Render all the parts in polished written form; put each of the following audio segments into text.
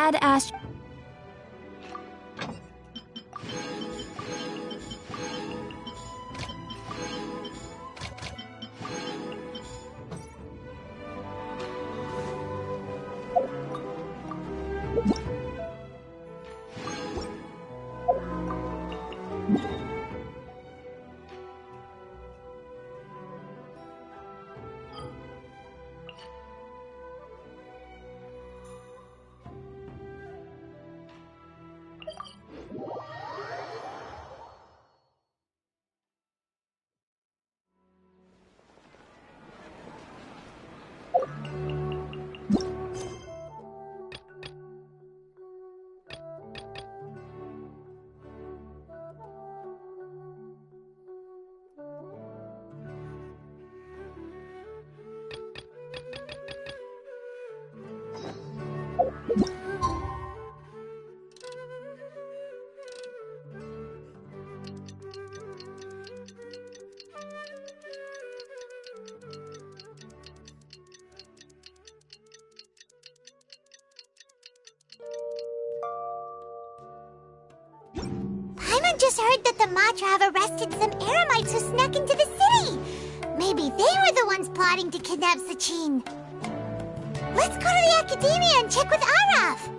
Dad asked... Paimon just heard that the Matra have arrested some Eremites who snuck into the city. Maybe they were the ones plotting to kidnap Sachin. Let's go to the Academia and check with Araf.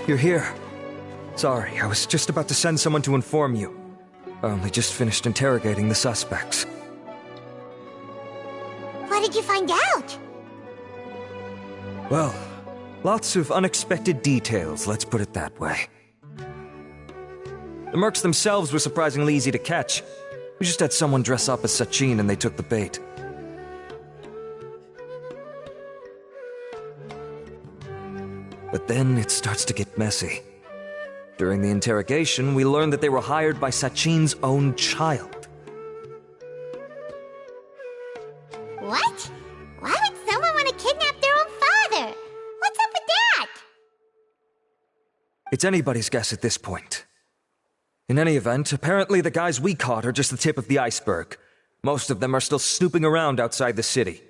You're here. Sorry, I was just about to send someone to inform you. I only just finished interrogating the suspects. What did you find out? Well, lots of unexpected details, let's put it that way. The mercs themselves were surprisingly easy to catch. We just had someone dress up as Sachin and they took the bait. But then it starts to get messy. During the interrogation, we learned that they were hired by Sachin's own child. What? Why would someone want to kidnap their own father? What's up with that? It's anybody's guess at this point. In any event, apparently the guys we caught are just the tip of the iceberg. Most of them are still snooping around outside the city.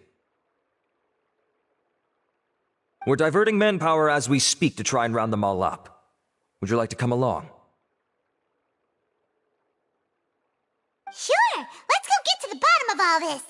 We're diverting manpower as we speak to try and round them all up. Would you like to come along? Sure! Let's go get to the bottom of all this!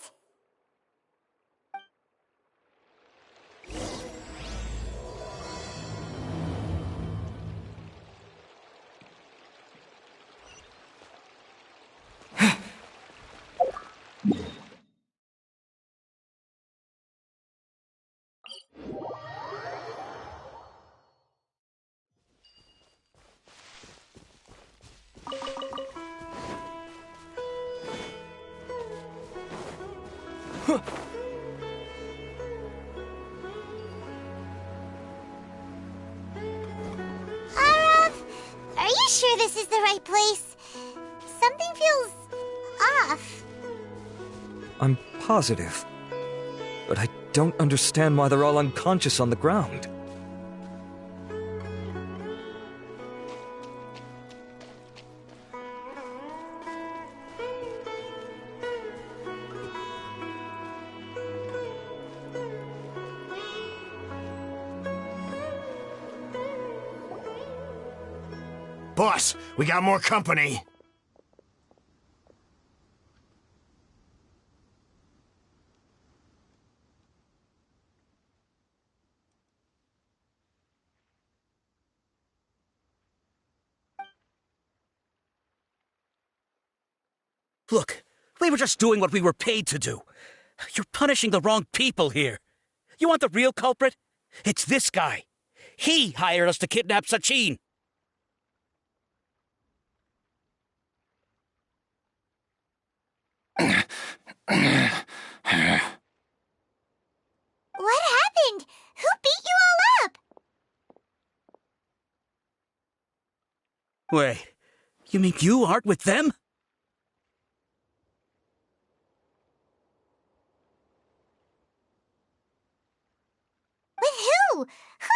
Araf, are you sure this is the right place? Something feels off. I'm positive. But I don't understand why they're all unconscious on the ground. Boss, we got more company. Look, we were just doing what we were paid to do. You're punishing the wrong people here. You want the real culprit? It's this guy. He hired us to kidnap Sachin. What happened? Who beat you all up? Wait, You mean you aren't with them? With who? Who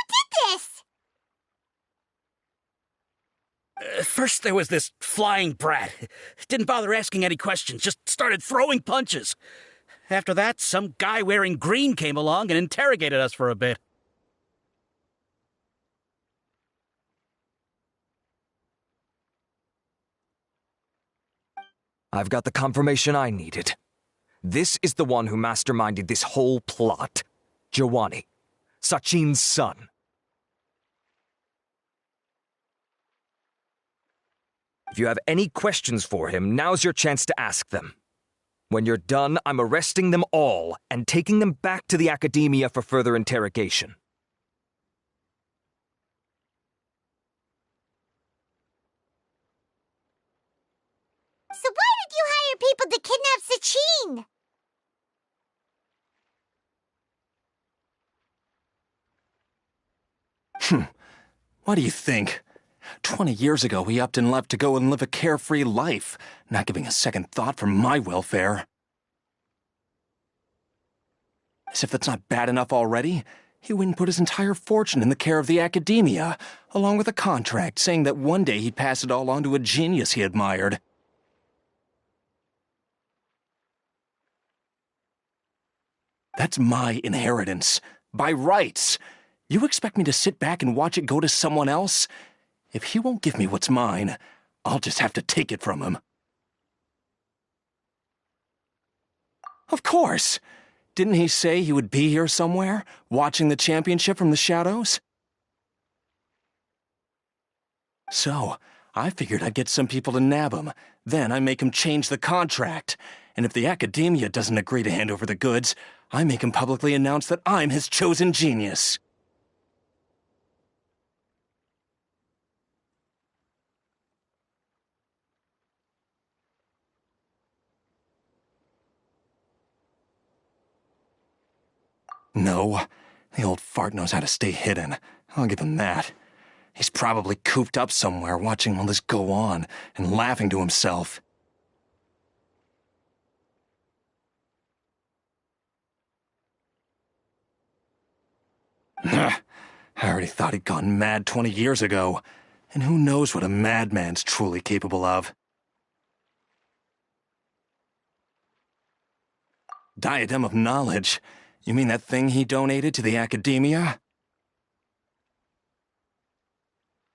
did this? First there was this flying brat. Didn't bother asking any questions, just started throwing punches. After that, some guy wearing green came along and interrogated us for a bit. I've got the confirmation I needed. This is the one who masterminded this whole plot. Giovanni, Sachin's son. If you have any questions for him, now's your chance to ask them. When you're done, I'm arresting them all and taking them back to the Academia for further interrogation. So why did you hire people to kidnap Sachin? What do you think? 20 years ago, he upped and left to go and live a carefree life, not giving a second thought for my welfare. As if that's not bad enough already, he went and put his entire fortune in the care of the Academia, along with a contract saying that one day he'd pass it all on to a genius he admired. That's my inheritance, by rights. You expect me to sit back and watch it go to someone else? If he won't give me what's mine, I'll just have to take it from him. Of course! Didn't he say he would be here somewhere, watching the championship from the shadows? So, I figured I'd get some people to nab him. Then I make him change the contract. And if the Academia doesn't agree to hand over the goods, I make him publicly announce that I'm his chosen genius. No, the old fart knows how to stay hidden. I'll give him that. He's probably cooped up somewhere watching all this go on and laughing to himself. I already thought he'd gone mad 20 years ago. And who knows what a madman's truly capable of. Diadem of Knowledge? You mean that thing he donated to the Academia?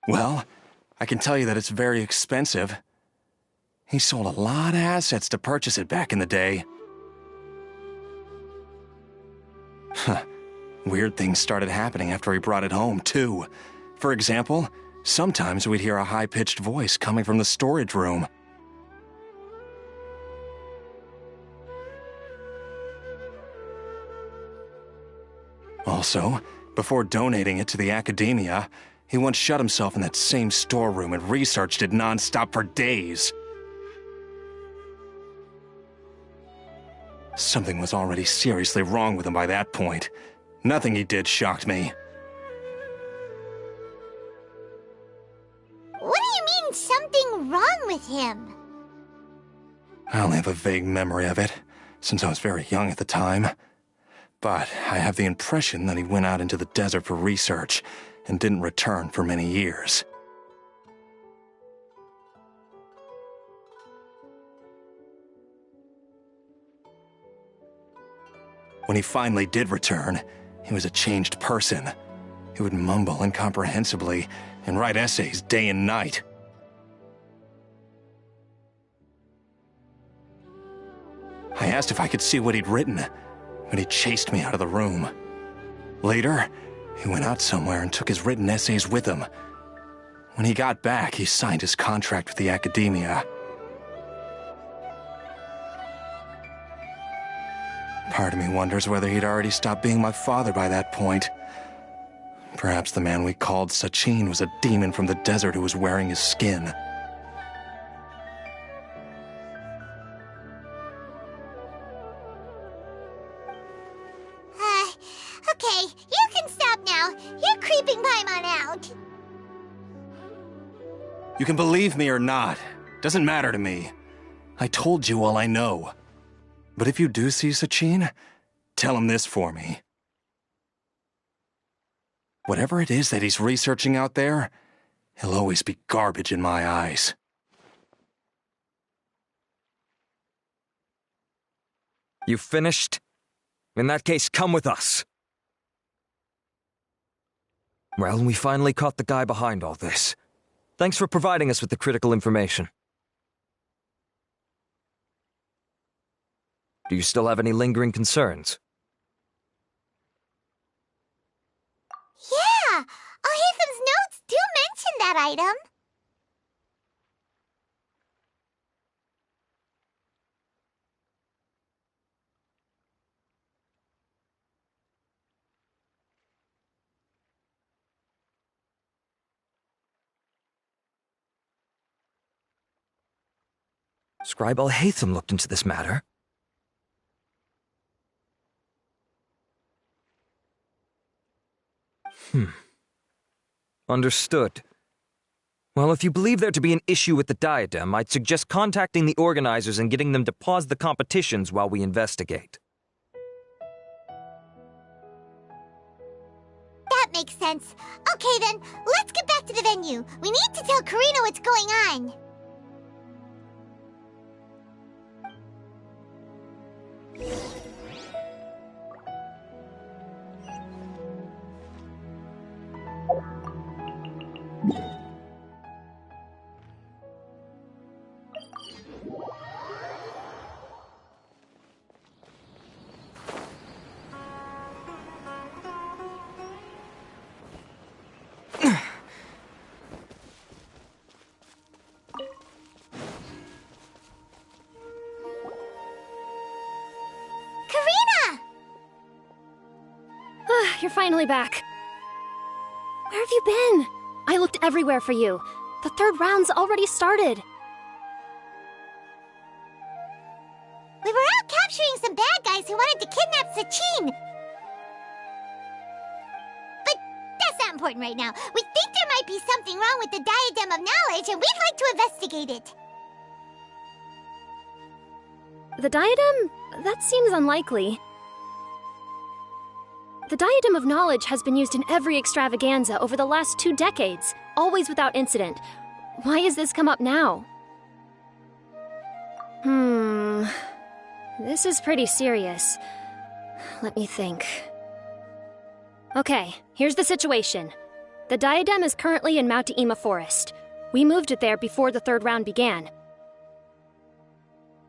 Well, I can tell you that it's very expensive. He sold a lot of assets to purchase it back in the day. Huh. Weird things started happening after he brought it home, too. For example, sometimes we'd hear a high-pitched voice coming from the storage room. Also, before donating it to the Academia, he once shut himself in that same storeroom and researched it non-stop for days. Something was already seriously wrong with him by that point. Nothing he did shocked me. What do you mean, something wrong with him? I only have a vague memory of it, since I was very young at the time. But I have the impression that he went out into the desert for research and didn't return for many years. When he finally did return, he was a changed person. He would mumble incomprehensibly and write essays day and night. I asked if I could see what he'd written, but he chased me out of the room. Later, he went out somewhere and took his written essays with him. When he got back, he signed his contract with the Academia. Part of me wonders whether he'd already stopped being my father by that point. Perhaps the man we called Sachin was a demon from the desert who was wearing his skin. Okay, you can stop now. You're creeping Paimon out. You can believe me or not. Doesn't matter to me. I told you all I know. But if you do see Sachin, tell him this for me. Whatever it is that he's researching out there, he'll always be garbage in my eyes. You finished? In that case, come with us. Well, we finally caught the guy behind all this. Thanks for providing us with the critical information. Do you still have any lingering concerns? Yeah! Alhaitham's notes do mention that item. Scribe Alhaitham looked into this matter. Understood. Well, if you believe there to be an issue with the diadem, I'd suggest contacting the organizers and getting them to pause the competitions while we investigate. That makes sense. Okay then, let's get back to the venue. We need to tell Karina what's going on. You're finally back. Where have you been? I looked everywhere for you. The third round's already started. We were out capturing some bad guys who wanted to kidnap Sachin. But that's not important right now. We think there might be something wrong with the Diadem of Knowledge, and we'd like to investigate it. The diadem? That seems unlikely. The Diadem of Knowledge has been used in every extravaganza over the last 2 decades, always without incident. Why has this come up now? This is pretty serious. Let me think. Okay, here's the situation. The diadem is currently in Mount Ima Forest. We moved it there before the third round began.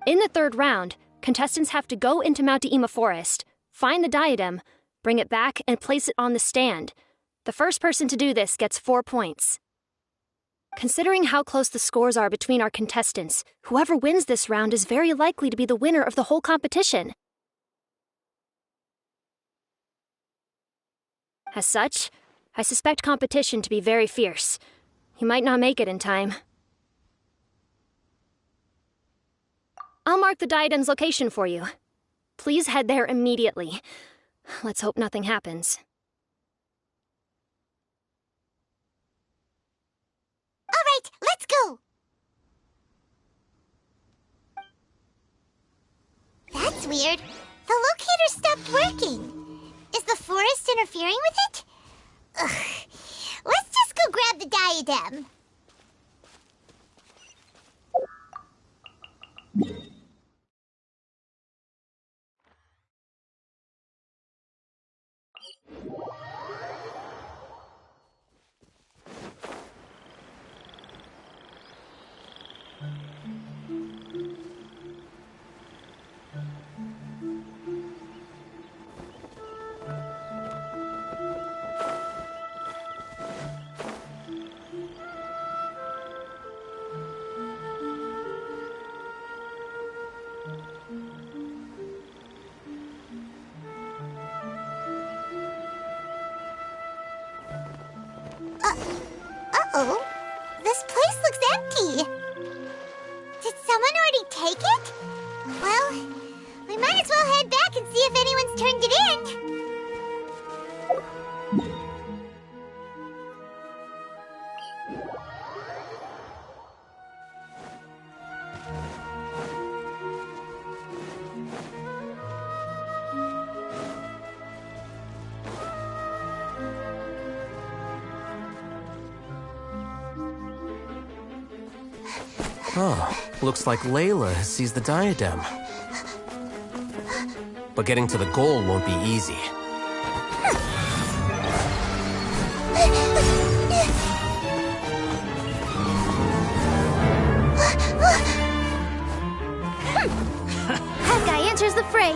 In the third round, contestants have to go into Mount Ima Forest, find the diadem, bring it back, and place it on the stand. The first person to do this gets 4 points. Considering how close the scores are between our contestants, whoever wins this round is very likely to be the winner of the whole competition. As such, I suspect competition to be very fierce. You might not make it in time. I'll mark the diadem's location for you. Please head there immediately. Let's hope nothing happens. All right, let's go! That's weird. The locator stopped working. Is the forest interfering with it? Ugh. Let's just go grab the diadem. Uh-oh. This place looks empty. Did someone already take it? Well, we might as well head back and see if anyone's turned it in. Oh, looks like Layla has seized the diadem. But getting to the goal won't be easy. That guy enters the fray.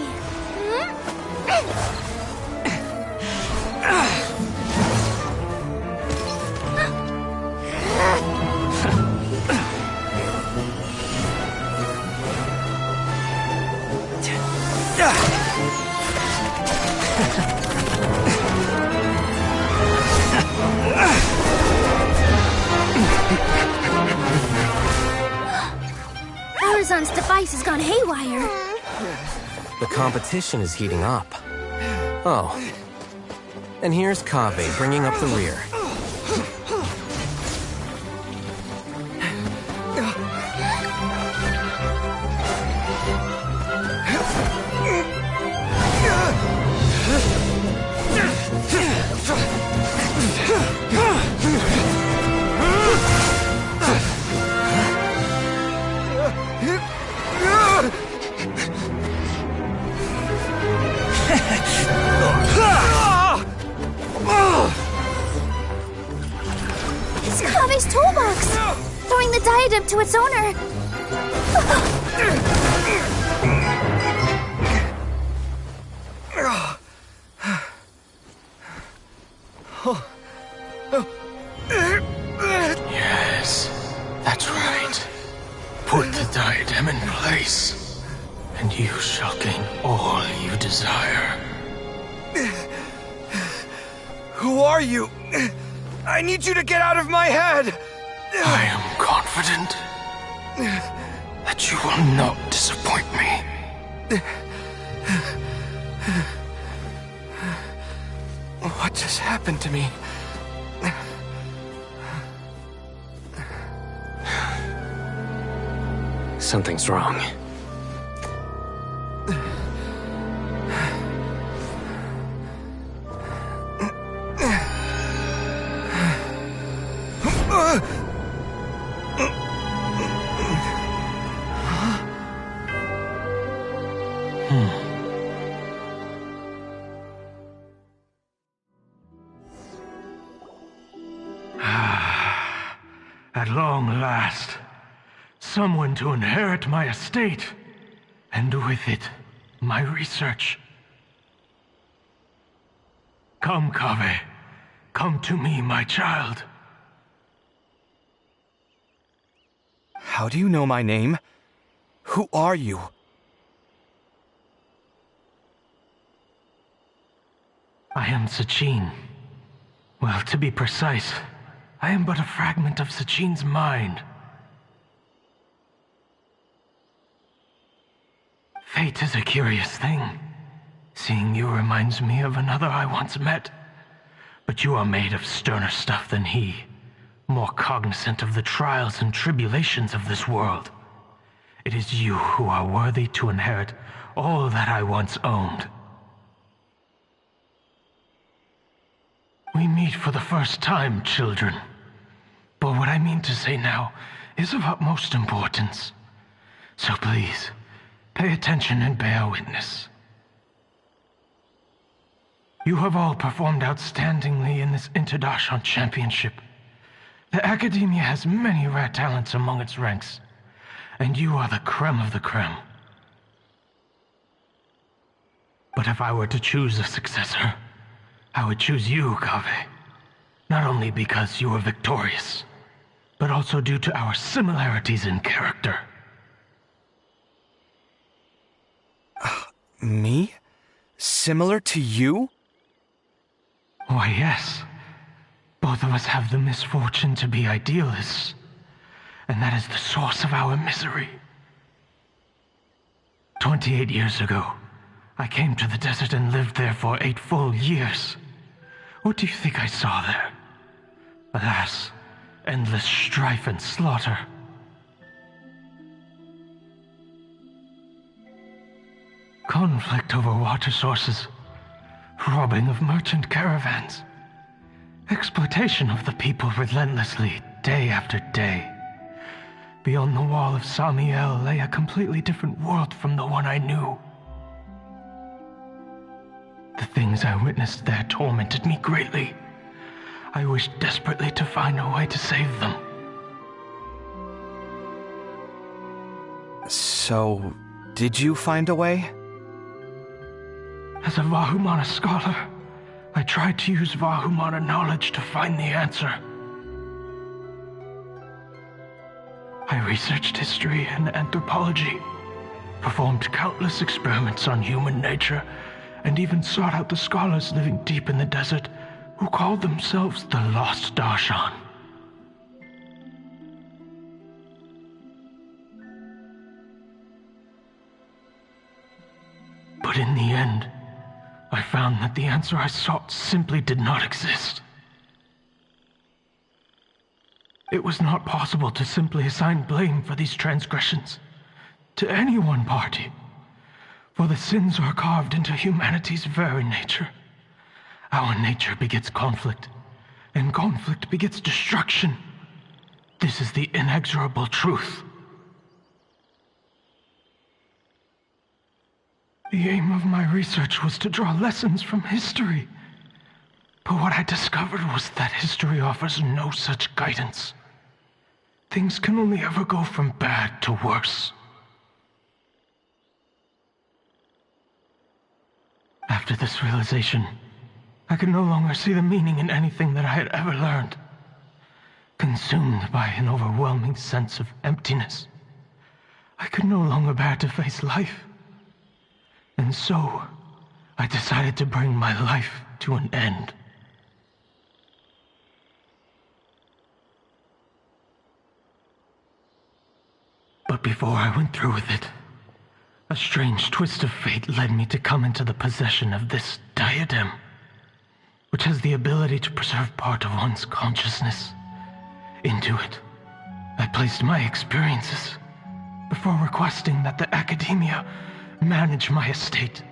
Arizon's device has gone haywire. The competition is heating up. Oh. And here's Kaveh bringing up the rear. It's Kaveh's toolbox! Throwing the diadem to its owner! Yes, that's right. Put the diadem in place, and you shall gain all you desire. Who are you? I need you to get out of my head! I am confident that you will not disappoint me. What just happened to me? Something's wrong. At long last, someone to inherit my estate, and with it, my research. Come, Kaveh. Come to me, my child. How do you know my name? Who are you? I am Sachin. Well, to be precise, I am but a fragment of Sachin's mind. Fate is a curious thing. Seeing you reminds me of another I once met. But you are made of sterner stuff than he, more cognizant of the trials and tribulations of this world. It is you who are worthy to inherit all that I once owned. We meet for the first time, children. But what I mean to say now is of utmost importance. So please, pay attention and bear witness. You have all performed outstandingly in this Interdashon Championship. The Academia has many rare talents among its ranks, and you are the creme of the creme. But if I were to choose a successor, I would choose you, Kaveh. Not only because you were victorious, but also due to our similarities in character. Me? Similar to you? Why, yes. Both of us have the misfortune to be idealists, and that is the source of our misery. 28 years ago, I came to the desert and lived there for 8 full years. What do you think I saw there? Alas, endless strife and slaughter. Conflict over water sources, robbing of merchant caravans, exploitation of the people relentlessly, day after day. Beyond the wall of Samiel lay a completely different world from the one I knew. The things I witnessed there tormented me greatly. I wished desperately to find a way to save them. So, did you find a way? As a Vahumana scholar, I tried to use Vahumana knowledge to find the answer. I researched history and anthropology, performed countless experiments on human nature, and even sought out the scholars living deep in the desert who called themselves the Lost Darshan. But in the end, I found that the answer I sought simply did not exist. It was not possible to simply assign blame for these transgressions to any one party, for the sins are carved into humanity's very nature. Our nature begets conflict, and conflict begets destruction. This is the inexorable truth. The aim of my research was to draw lessons from history, but what I discovered was that history offers no such guidance. Things can only ever go from bad to worse. After this realization, I could no longer see the meaning in anything that I had ever learned. Consumed by an overwhelming sense of emptiness, I could no longer bear to face life. And so, I decided to bring my life to an end. But before I went through with it, a strange twist of fate led me to come into the possession of this diadem, which has the ability to preserve part of one's consciousness. Into it, I placed my experiences before requesting that the academia manage my estate.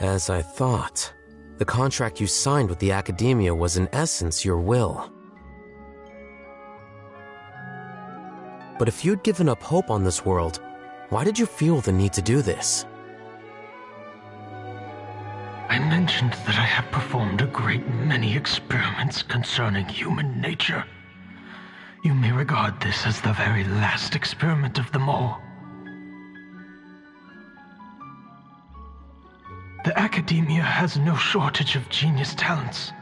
As I thought, the contract you signed with the academia was in essence your will. But if you'd given up hope on this world, why did you feel the need to do this? I mentioned that I have performed a great many experiments concerning human nature. You may regard this as the very last experiment of them all. The academia has no shortage of genius talents,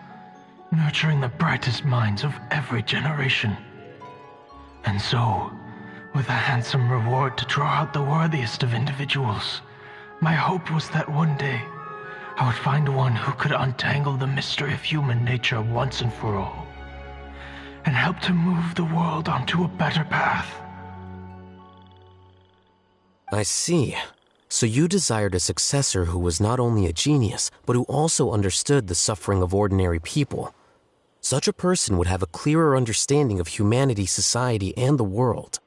nurturing the brightest minds of every generation. And so, with a handsome reward to draw out the worthiest of individuals, my hope was that one day I would find one who could untangle the mystery of human nature once and for all, and help to move the world onto a better path. I see. So you desired a successor who was not only a genius, but who also understood the suffering of ordinary people. Such a person would have a clearer understanding of humanity, society, and the world.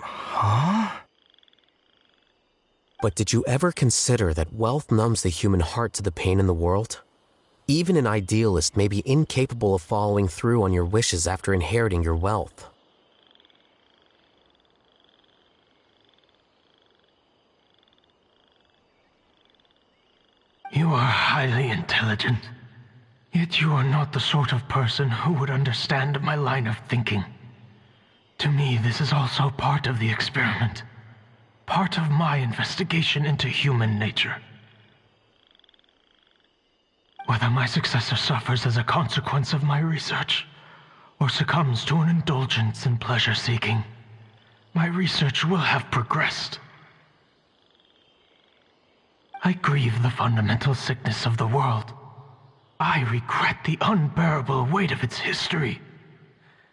Huh? But did you ever consider that wealth numbs the human heart to the pain in the world? Even an idealist may be incapable of following through on your wishes after inheriting your wealth. You are highly intelligent, yet you are not the sort of person who would understand my line of thinking. To me, this is also part of the experiment, part of my investigation into human nature. Whether my successor suffers as a consequence of my research, or succumbs to an indulgence in pleasure-seeking, my research will have progressed. I grieve the fundamental sickness of the world. I regret the unbearable weight of its history.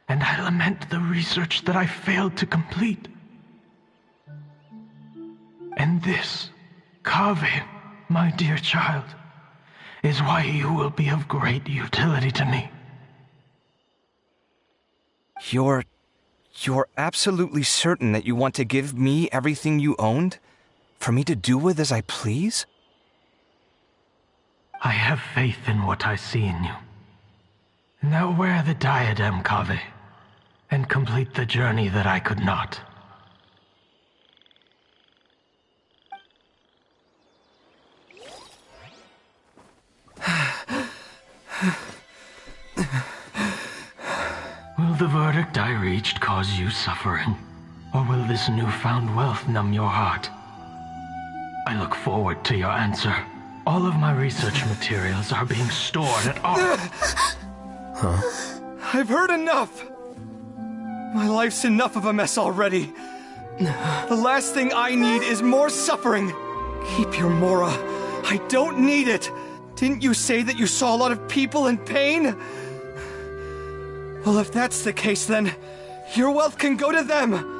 And I lament the research that I failed to complete. And this, Kaveh, my dear child, is why you will be of great utility to me. You're absolutely certain that you want to give me everything you owned? For me to do with as I please? I have faith in what I see in you. Now wear the diadem, Kaveh, and complete the journey that I could not. Will the verdict I reached cause you suffering? Or will this newfound wealth numb your heart? I look forward to your answer. All of my research materials are being stored at our... I've heard enough! My life's enough of a mess already. The last thing I need is more suffering. Keep your Mora. I don't need it. Didn't you say that you saw a lot of people in pain? Well, if that's the case, then your wealth can go to them.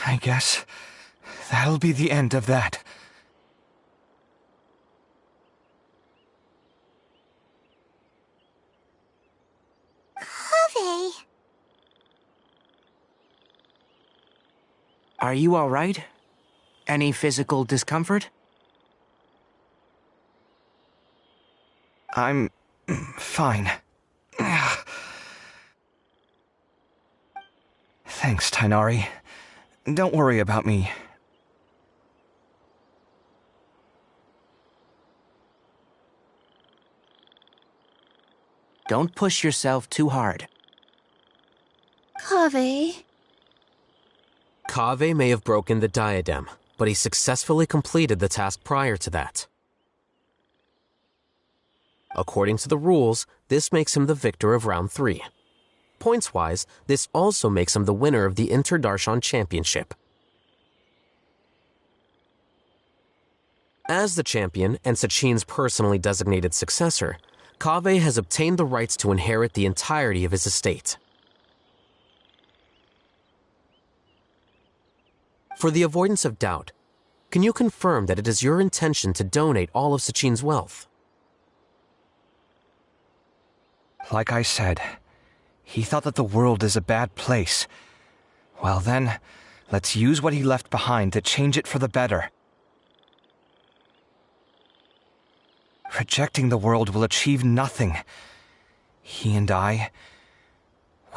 I guess that'll be the end of that. Kaveh. Are you all right? Any physical discomfort? I'm fine. Thanks, Tainari. Don't worry about me. Don't push yourself too hard. Kaveh. Kaveh may have broken the diadem, but he successfully completed the task prior to that. According to the rules, this makes him the victor of Round 3. Points-wise, this also makes him the winner of the Inter-Darshan Championship. As the champion and Sachin's personally designated successor, Kaveh has obtained the rights to inherit the entirety of his estate. For the avoidance of doubt, can you confirm that it is your intention to donate all of Sachin's wealth? Like I said, he thought that the world is a bad place. Well then, let's use what he left behind to change it for the better. Rejecting the world will achieve nothing. He and I,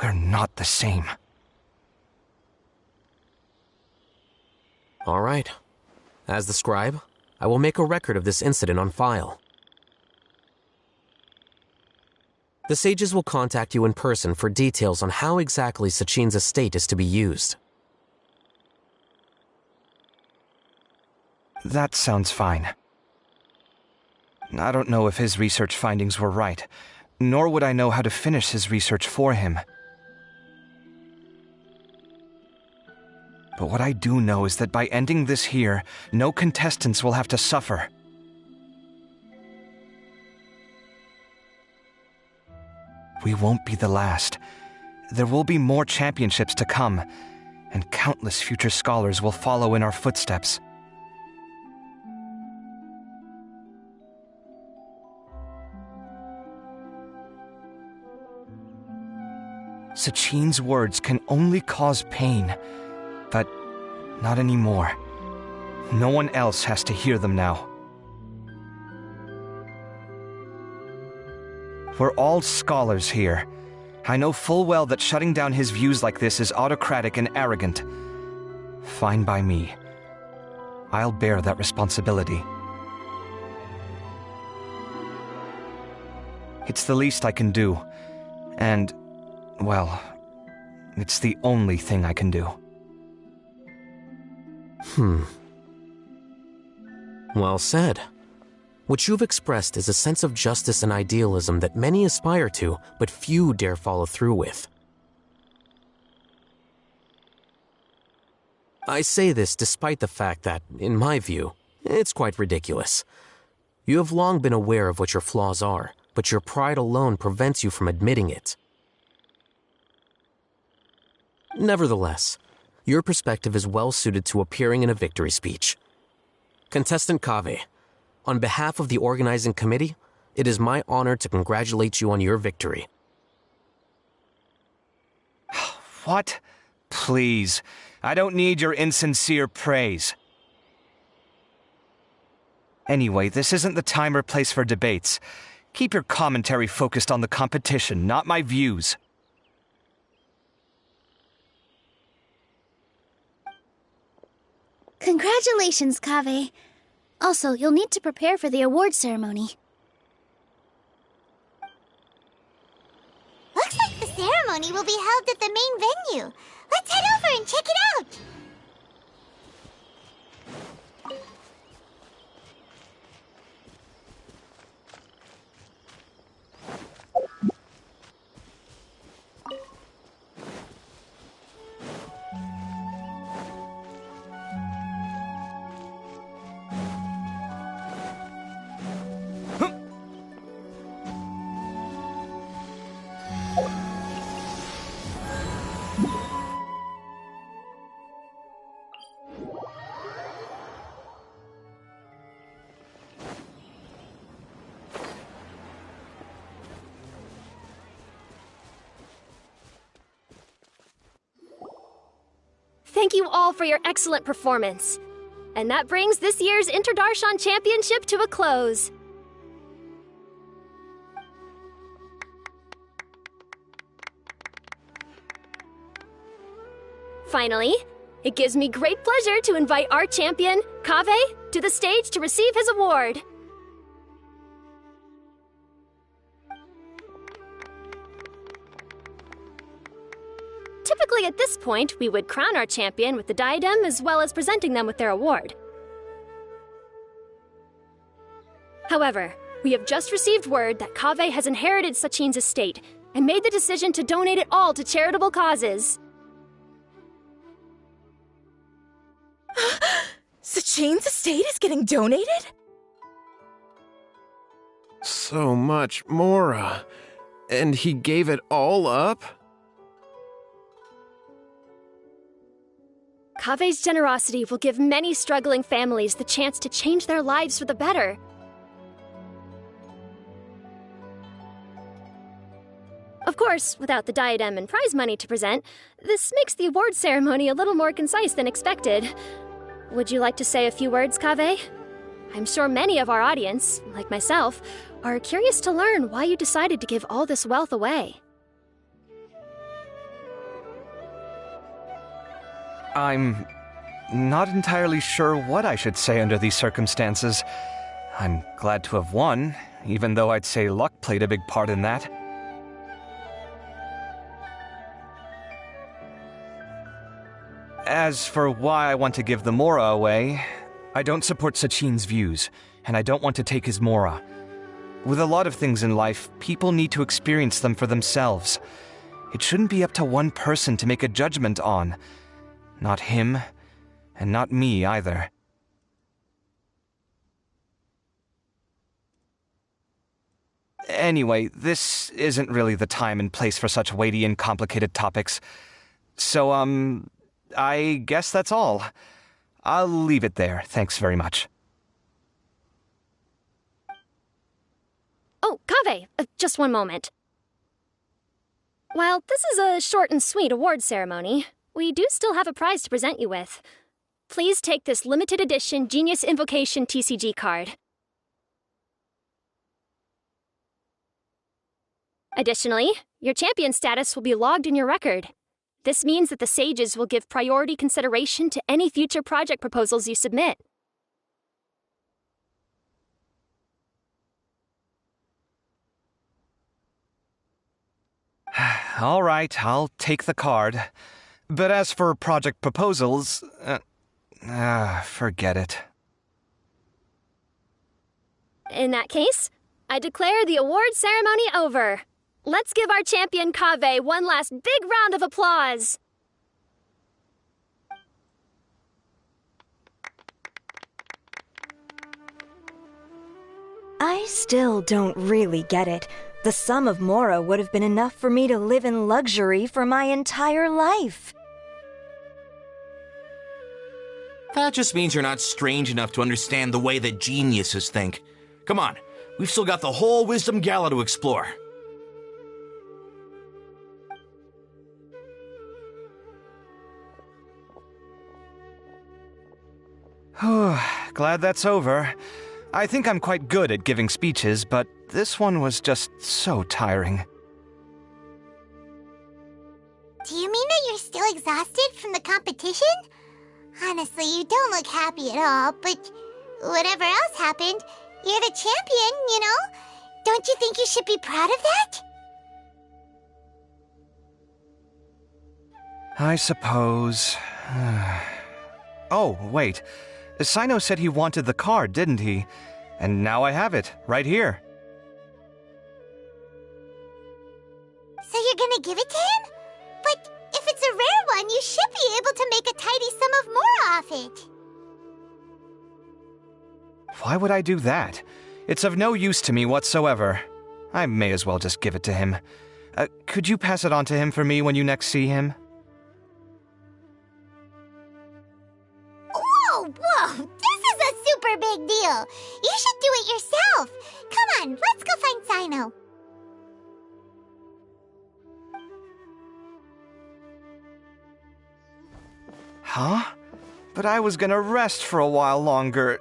we're not the same. All right. As the scribe, I will make a record of this incident on file. The sages will contact you in person for details on how exactly Sachin's estate is to be used. That sounds fine. I don't know if his research findings were right, nor would I know how to finish his research for him. But what I do know is that by ending this here, no contestants will have to suffer. We won't be the last. There will be more championships to come, and countless future scholars will follow in our footsteps. Sachin's words can only cause pain, but not anymore. No one else has to hear them now. We're all scholars here. I know full well that shutting down his views like this is autocratic and arrogant. Fine by me. I'll bear that responsibility. It's the least I can do. And, well, it's the only thing I can do. Well said. What you've expressed is a sense of justice and idealism that many aspire to, but few dare follow through with. I say this despite the fact that, in my view, it's quite ridiculous. You have long been aware of what your flaws are, but your pride alone prevents you from admitting it. Nevertheless, Your perspective is well suited to appearing in a victory speech. Contestant Kaveh, on behalf of the organizing committee, it is my honor to congratulate you on your victory. What? Please, I don't need your insincere praise. Anyway, this isn't the time or place for debates. Keep your commentary focused on the competition, not my views. Congratulations, Kaveh. Also, you'll need to prepare for the award ceremony. Looks like the ceremony will be held at the main venue. Let's head over and check it out! Thank you all for your excellent performance. And that brings this year's Interdarshan Championship to a close. Finally, it gives me great pleasure to invite our champion, Kaveh, to the stage to receive his award. Typically at this point, we would crown our champion with the diadem as well as presenting them with their award. However, we have just received word that Kaveh has inherited Sachin's estate and made the decision to donate it all to charitable causes. Sachin's estate is getting donated? So much Mora. And he gave it all up? Kaveh's generosity will give many struggling families the chance to change their lives for the better. Of course, without the diadem and prize money to present, this makes the award ceremony a little more concise than expected. Would you like to say a few words, Kaveh? I'm sure many of our audience, like myself, are curious to learn why you decided to give all this wealth away. I'm not entirely sure what I should say under these circumstances. I'm glad to have won, even though I'd say luck played a big part in that. As for why I want to give the Mora away, I don't support Sachin's views, and I don't want to take his Mora. With a lot of things in life, people need to experience them for themselves. It shouldn't be up to one person to make a judgment on. Not him, and not me either. Anyway, this isn't really the time and place for such weighty and complicated topics. So, I guess that's all. I'll leave it there. Thanks very much. Oh, Kaveh, just one moment. While this is a short and sweet award ceremony, we do still have a prize to present you with. Please take this limited edition Genius Invocation TCG card. Additionally, your champion status will be logged in your record. This means that the sages will give priority consideration to any future project proposals you submit. All right, I'll take the card. But as for project proposals, forget it. In that case, I declare the award ceremony over. Let's give our champion Kaveh one last big round of applause. I still don't really get it. The sum of Mora would have been enough for me to live in luxury for my entire life. That just means you're not strange enough to understand the way that geniuses think. Come on, we've still got the whole Wisdom Gala to explore. Glad that's over. I think I'm quite good at giving speeches, but this one was just so tiring. Do you mean that you're still exhausted from the competition? Honestly, you don't look happy at all, but whatever else happened, you're the champion, you know? Don't you think you should be proud of that? I suppose. Oh, wait. Sino said he wanted the card, didn't he? And now I have it, right here. So you're gonna give it to him? But if it's a rare one, you should be able to make a tidy sum of more off it. Why would I do that? It's of no use to me whatsoever. I may as well just give it to him. Could you pass it on to him for me when you next see him? Whoa! This is a super big deal! You should do it yourself! Come on, let's go find Sino. Huh? But I was gonna rest for a while longer.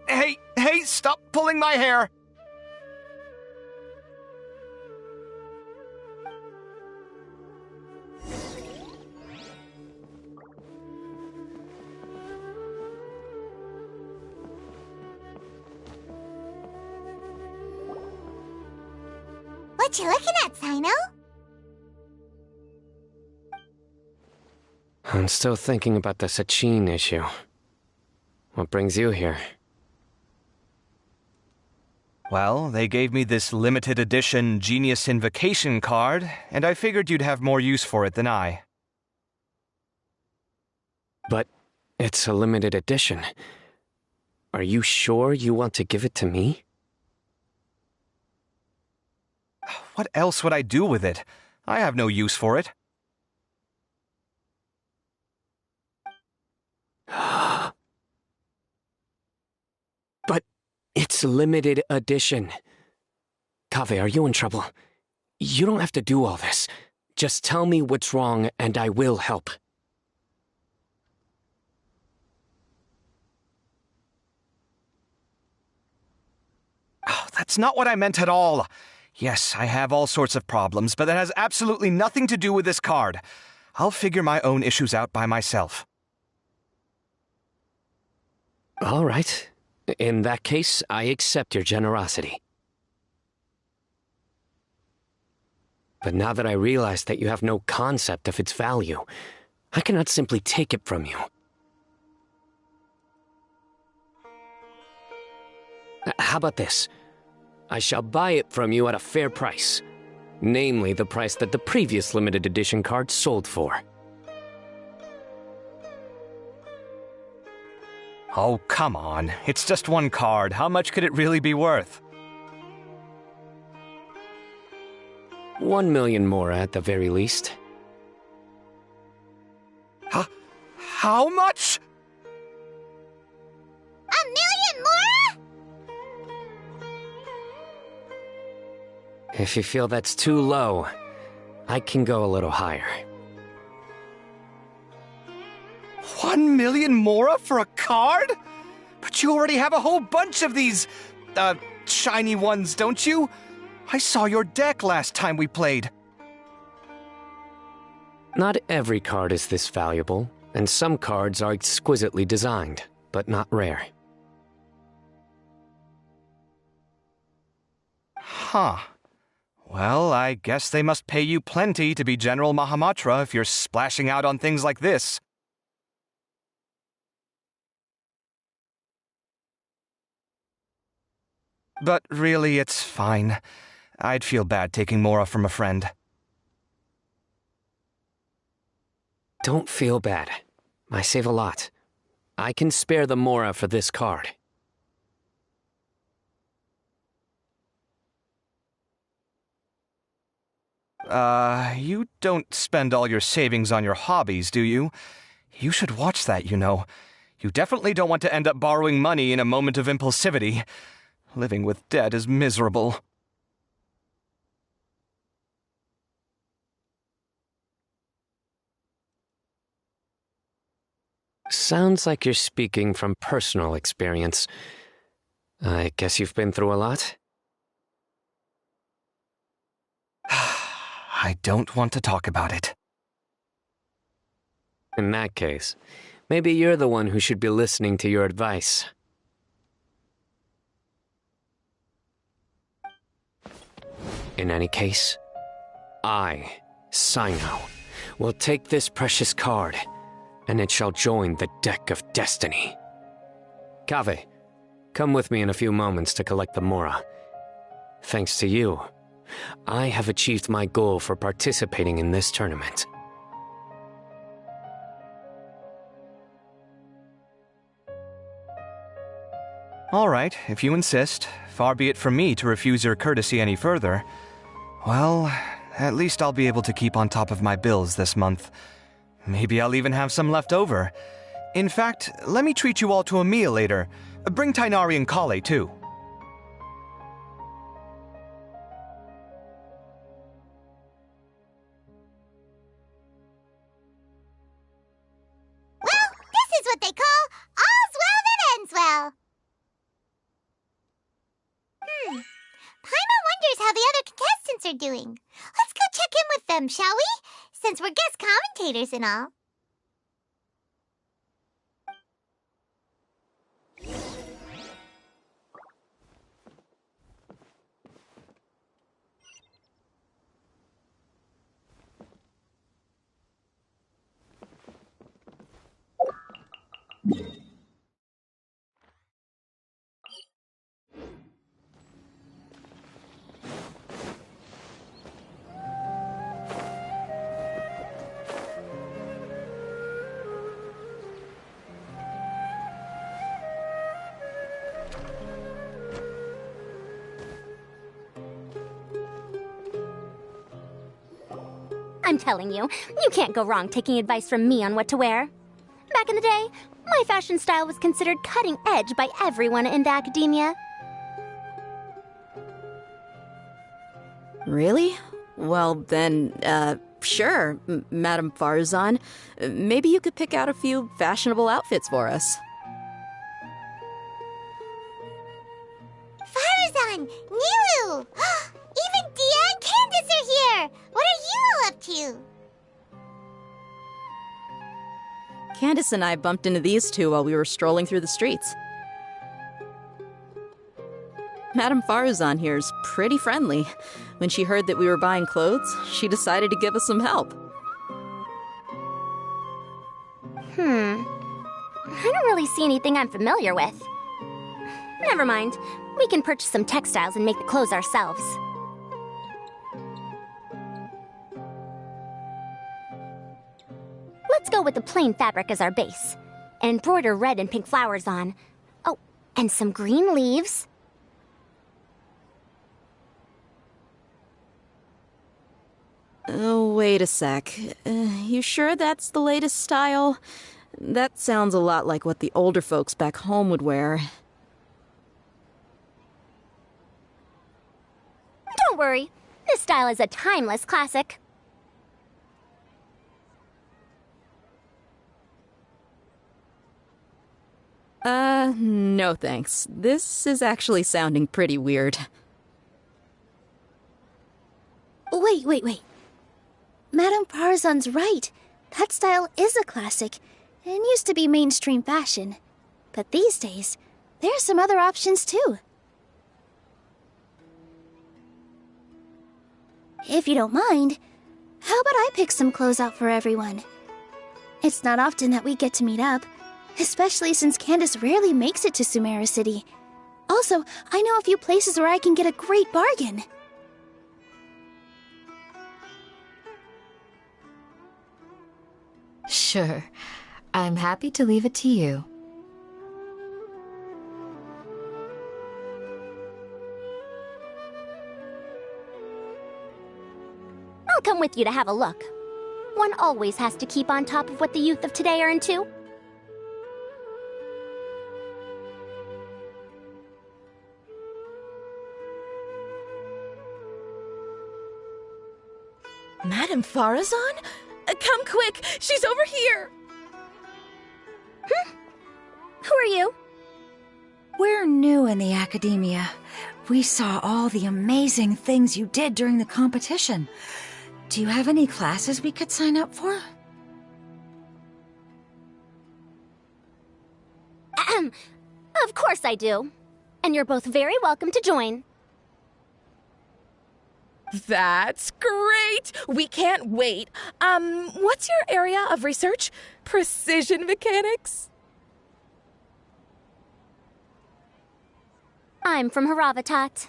Hey, stop pulling my hair! What you looking at, Sino? I'm still thinking about the Sachin issue. What brings you here? Well, they gave me this limited edition Genius Invocation card, and I figured you'd have more use for it than I. But it's a limited edition. Are you sure you want to give it to me? What else would I do with it? I have no use for it. But it's limited edition. Kaveh, are you in trouble? You don't have to do all this. Just tell me what's wrong and I will help. Oh, that's not what I meant at all. Yes, I have all sorts of problems, but that has absolutely nothing to do with this card. I'll figure my own issues out by myself. All right. In that case, I accept your generosity. But now that I realize that you have no concept of its value, I cannot simply take it from you. How about this? I shall buy it from you at a fair price. Namely, the price that the previous limited edition card sold for. Oh, come on. It's just one card. How much could it really be worth? 1 million more at the very least. How much? 1 million more? If you feel that's too low, I can go a little higher. 1 million mora for a card? But you already have a whole bunch of these, shiny ones, don't you? I saw your deck last time we played. Not every card is this valuable, and some cards are exquisitely designed, but not rare. Huh. Well, I guess they must pay you plenty to be General Mahamatra if you're splashing out on things like this. But really, it's fine. I'd feel bad taking Mora from a friend. Don't feel bad. I save a lot. I can spare the Mora for this card. You don't spend all your savings on your hobbies, do you? You should watch that, you know. You definitely don't want to end up borrowing money in a moment of impulsivity. Living with debt is miserable. Sounds like you're speaking from personal experience. I guess you've been through a lot? I don't want to talk about it. In that case, maybe you're the one who should be listening to your advice. In any case, I, Sino, will take this precious card, and it shall join the deck of destiny. Kaveh, come with me in a few moments to collect the Mora. Thanks to you, I have achieved my goal for participating in this tournament. All right, if you insist. Far be it from me to refuse your courtesy any further. Well, at least I'll be able to keep on top of my bills this month. Maybe I'll even have some left over. In fact, let me treat you all to a meal later. Bring Tainari and Kale, too. Well, this is what they call all's well that ends well. Paimon wonders how the other contestants are doing. Let's go check in with them, shall we? Since we're guest commentators and all. I'm telling you, you can't go wrong taking advice from me on what to wear. Back in the day, my fashion style was considered cutting edge by everyone in the academia. Really? Well, then, sure, Madame Farzan. Maybe you could pick out a few fashionable outfits for us. Farzan! Nilu! Even Dia and Candace are here! What are you all up to? Candace and I bumped into these two while we were strolling through the streets. Madame Farzan here's pretty friendly. When she heard that we were buying clothes, she decided to give us some help. I don't really see anything I'm familiar with. Never mind. We can purchase some textiles and make the clothes ourselves. Let's go with the plain fabric as our base, and embroider red and pink flowers on. Oh, and some green leaves. Oh, wait a sec. You sure that's the latest style? That sounds a lot like what the older folks back home would wear. Don't worry. This style is a timeless classic. No thanks. This is actually sounding pretty weird. Wait. Madame Farzan's right. That style is a classic, and used to be mainstream fashion. But these days, there are some other options too. If you don't mind, how about I pick some clothes out for everyone? It's not often that we get to meet up, especially since Candace rarely makes it to Sumeru City. Also, I know a few places where I can get a great bargain. Sure. I'm happy to leave it to you. I'll come with you to have a look. One always has to keep on top of what the youth of today are into. Madame Farazan? Come quick! She's over here! Who are you? We're new in the academia. We saw all the amazing things you did during the competition. Do you have any classes we could sign up for? Of course I do. And you're both very welcome to join. That's great! We can't wait. What's your area of research? Precision mechanics? I'm from Haravatat.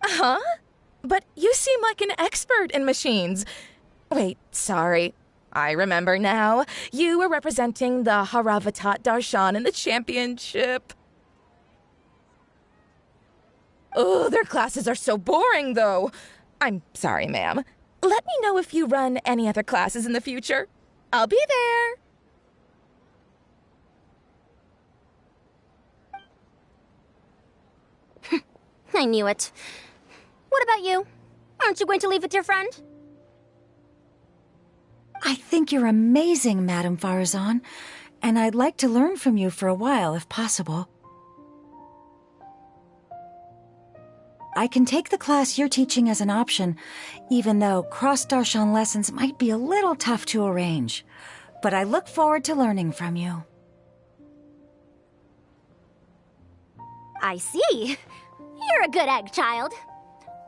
Huh? But you seem like an expert in machines. Wait, sorry. I remember now. You were representing the Haravatat Darshan in the championship. Oh, their classes are so boring, though. I'm sorry, ma'am. Let me know if you run any other classes in the future. I'll be there. I knew it. What about you? Aren't you going to leave with your friend? I think you're amazing, Madame Farazan, and I'd like to learn from you for a while, if possible. I can take the class you're teaching as an option, even though cross-Darshan lessons might be a little tough to arrange. But I look forward to learning from you. I see. You're a good egg, child.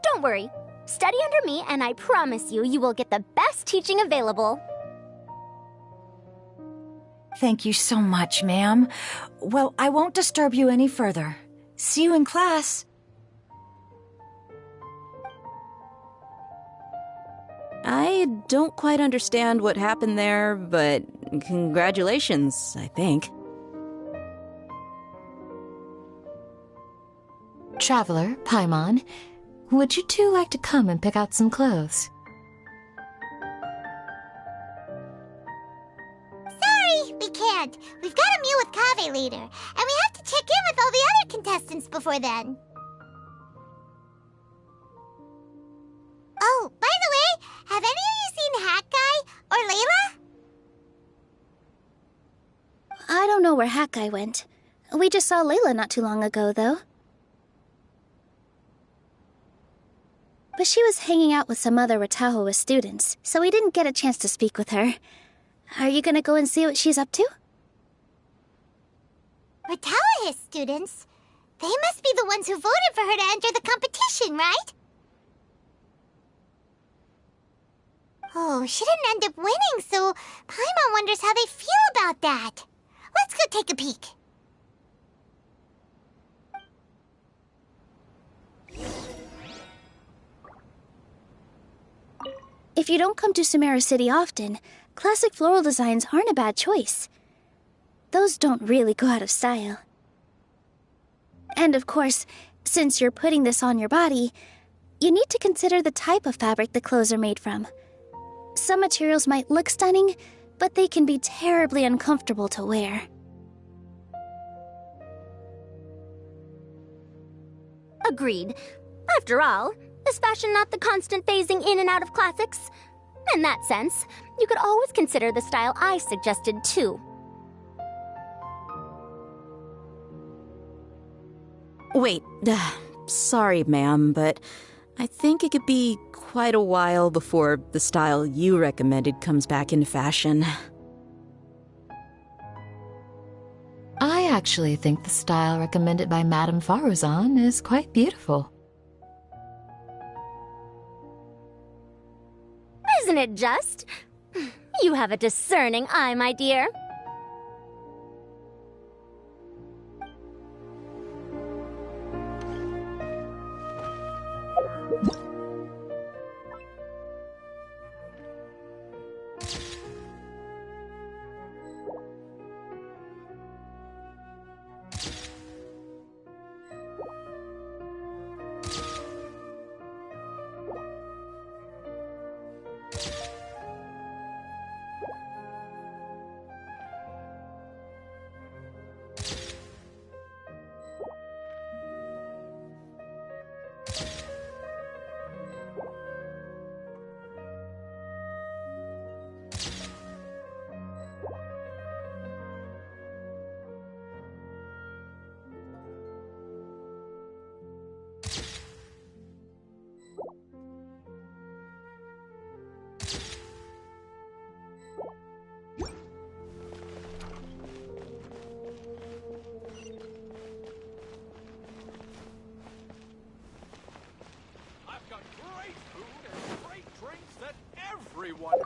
Don't worry. Study under me, and I promise you, you will get the best teaching available. Thank you so much, ma'am. Well, I won't disturb you any further. See you in class. I don't quite understand what happened there, but congratulations, I think. Traveler, Paimon, would you two like to come and pick out some clothes? Sorry, we can't. We've got a meal with Kaveh later, and we have to check in with all the other contestants before then. Oh, by the way, have any of you seen Hat Guy or Layla? I don't know where Hat Guy went. We just saw Layla not too long ago, though. But she was hanging out with some other Ratahoa students, so we didn't get a chance to speak with her. Are you gonna go and see what she's up to? Ratahoa students? They must be the ones who voted for her to enter the competition, right? Oh, she didn't end up winning, so Paimon wonders how they feel about that. Let's go take a peek. If you don't come to Sumeru City often, classic floral designs aren't a bad choice. Those don't really go out of style. And of course, since you're putting this on your body, you need to consider the type of fabric the clothes are made from. Some materials might look stunning, but they can be terribly uncomfortable to wear. Agreed. After all, is fashion not the constant phasing in and out of classics? In that sense, you could always consider the style I suggested too. Wait, sorry, ma'am, but I think it could be quite a while before the style you recommended comes back into fashion. I actually think the style recommended by Madame Farazan is quite beautiful. Isn't it just? You have a discerning eye, my dear.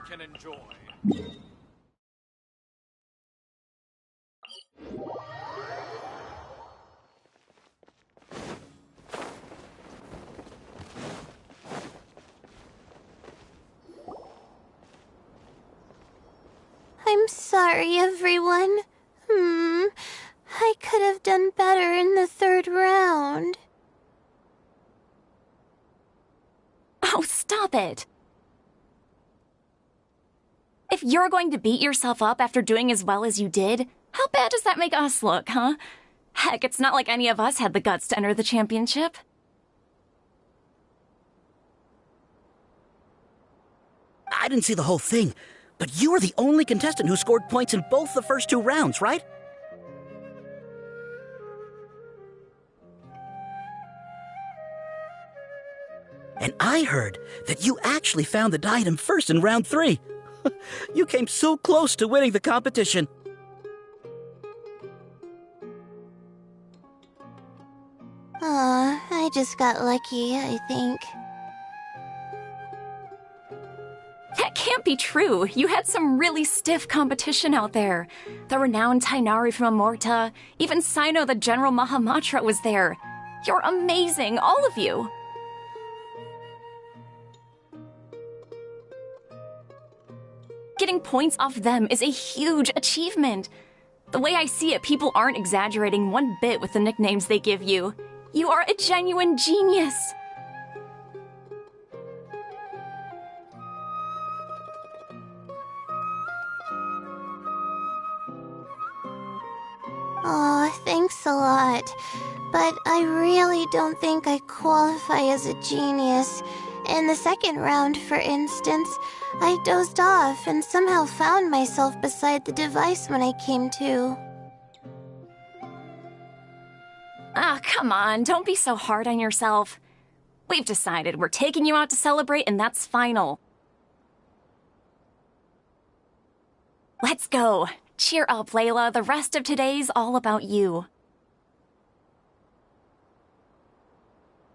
can enjoy. I'm sorry, everyone. I could have done better in the third round. Oh, stop it! If you're going to beat yourself up after doing as well as you did, how bad does that make us look, huh? Heck, it's not like any of us had the guts to enter the championship. I didn't see the whole thing, but you were the only contestant who scored points in both the first 2 rounds, right? And I heard that you actually found the diadem first in round 3. You came so close to winning the competition. I just got lucky, I think. That can't be true. You had some really stiff competition out there. The renowned Tainari from Amorta, even Sino the General Mahamatra was there. You're amazing, all of you. Getting points off them is a huge achievement. The way I see it, people aren't exaggerating one bit with the nicknames they give you. You are a genuine genius. Aw, thanks a lot. But I really don't think I qualify as a genius. In the second round, for instance, I dozed off and somehow found myself beside the device when I came to. Ah, come on, don't be so hard on yourself. We've decided we're taking you out to celebrate, and that's final. Let's go. Cheer up, Layla. The rest of today's all about you.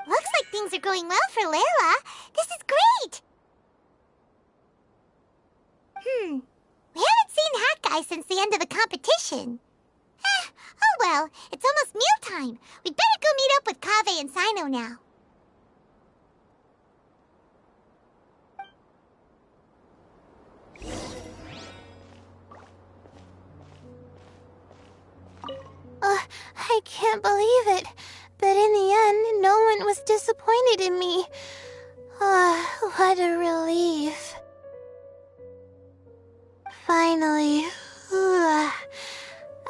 Looks like things are going well for Layla. This is great! We haven't seen Hat Guy since the end of the competition. Oh well, it's almost mealtime. We'd better go meet up with Kaveh and Sino now. I can't believe it. But in the end, no one was disappointed in me. What a relief. Finally,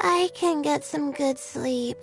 I can get some good sleep.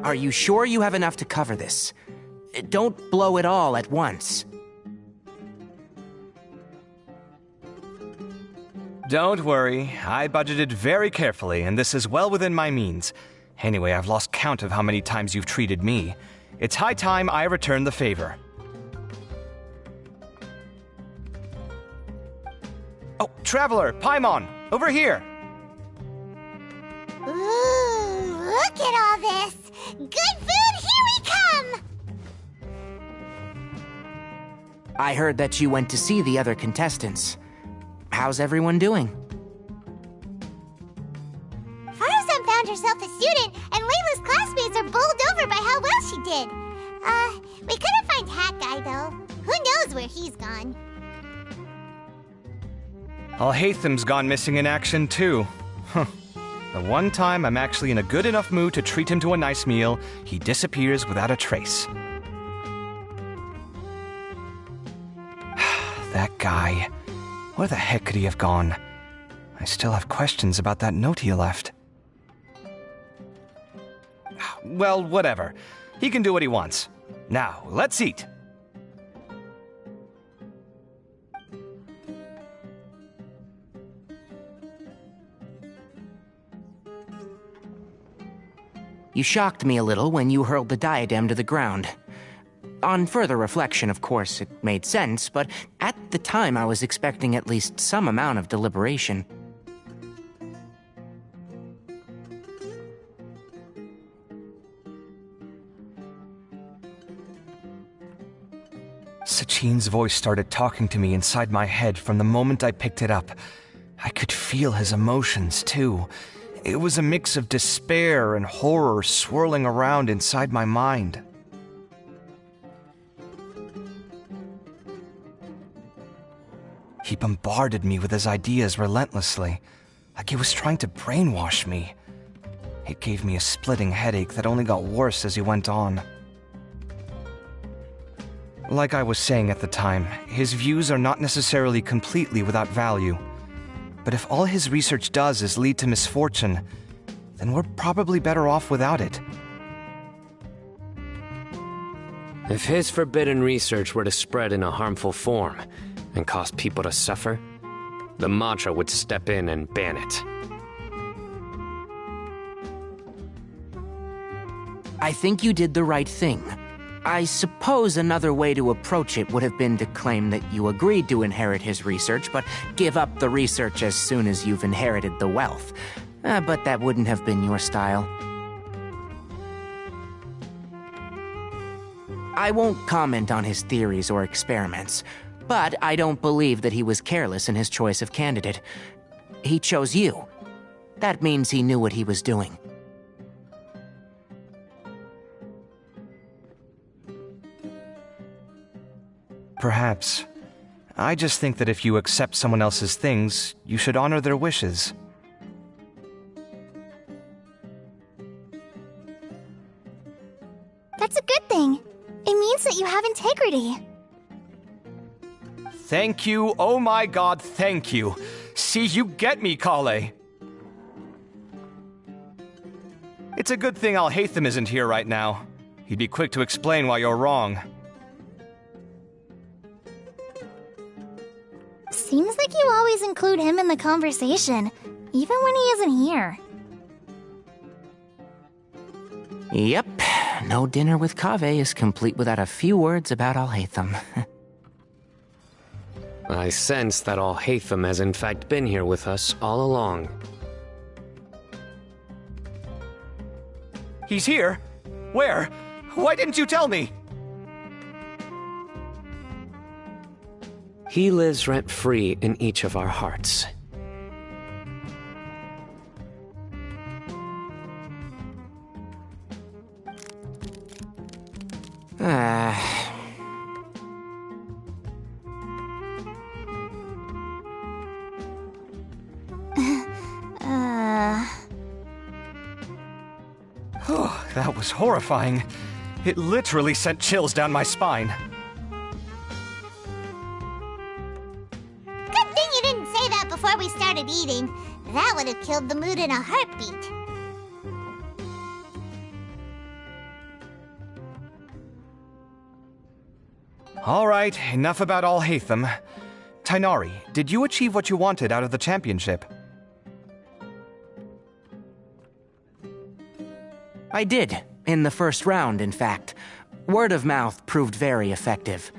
Are you sure you have enough to cover this? Don't blow it all at once. Don't worry, I budgeted very carefully, and this is well within my means. Anyway, I've lost count of how many times you've treated me. It's high time I return the favor. Oh, Traveler, Paimon, over here! Ooh, look at all this! Good food, here we come! I heard that you went to see the other contestants. How's everyone doing? Faruzan found herself a student, and Layla's classmates are bowled over by how well she did. We couldn't find Hat Guy, though. Who knows where he's gone? Alhaitham's gone missing in action, too. Huh. The one time I'm actually in a good enough mood to treat him to a nice meal, he disappears without a trace. That guy. Where the heck could he have gone? I still have questions about that note he left. Well, whatever. He can do what he wants. Now, let's eat. You shocked me a little when you hurled the diadem to the ground. On further reflection, of course, it made sense, but at the time I was expecting at least some amount of deliberation. Sachin's voice started talking to me inside my head from the moment I picked it up. I could feel his emotions, too. It was a mix of despair and horror swirling around inside my mind. He bombarded me with his ideas relentlessly, like he was trying to brainwash me. It gave me a splitting headache that only got worse as he went on. Like I was saying at the time, his views are not necessarily completely without value. But if all his research does is lead to misfortune, then we're probably better off without it. If his forbidden research were to spread in a harmful form and cause people to suffer, the Matra would step in and ban it. I think you did the right thing. I suppose another way to approach it would have been to claim that you agreed to inherit his research, but give up the research as soon as you've inherited the wealth. But that wouldn't have been your style. I won't comment on his theories or experiments, but I don't believe that he was careless in his choice of candidate. He chose you. That means he knew what he was doing. Perhaps. I just think that if you accept someone else's things, you should honor their wishes. That's a good thing. It means that you have integrity. Thank you, oh my god, thank you. See, you get me, Kale. It's a good thing Alhaitham isn't here right now. He'd be quick to explain why you're wrong. Seems like you always include him in the conversation, even when he isn't here. Yep, no dinner with Kaveh is complete without a few words about Alhaitham. I sense that Alhaitham has in fact been here with us all along. He's here? Where? Why didn't you tell me? He lives rent-free in each of our hearts. That was horrifying. It literally sent chills down my spine. Good thing you didn't say that before we started eating. That would have killed the mood in a heartbeat. All right, enough about Alhaitham. Tainari, did you achieve what you wanted out of the championship? I did, in the first round, in fact. Word of mouth proved very effective.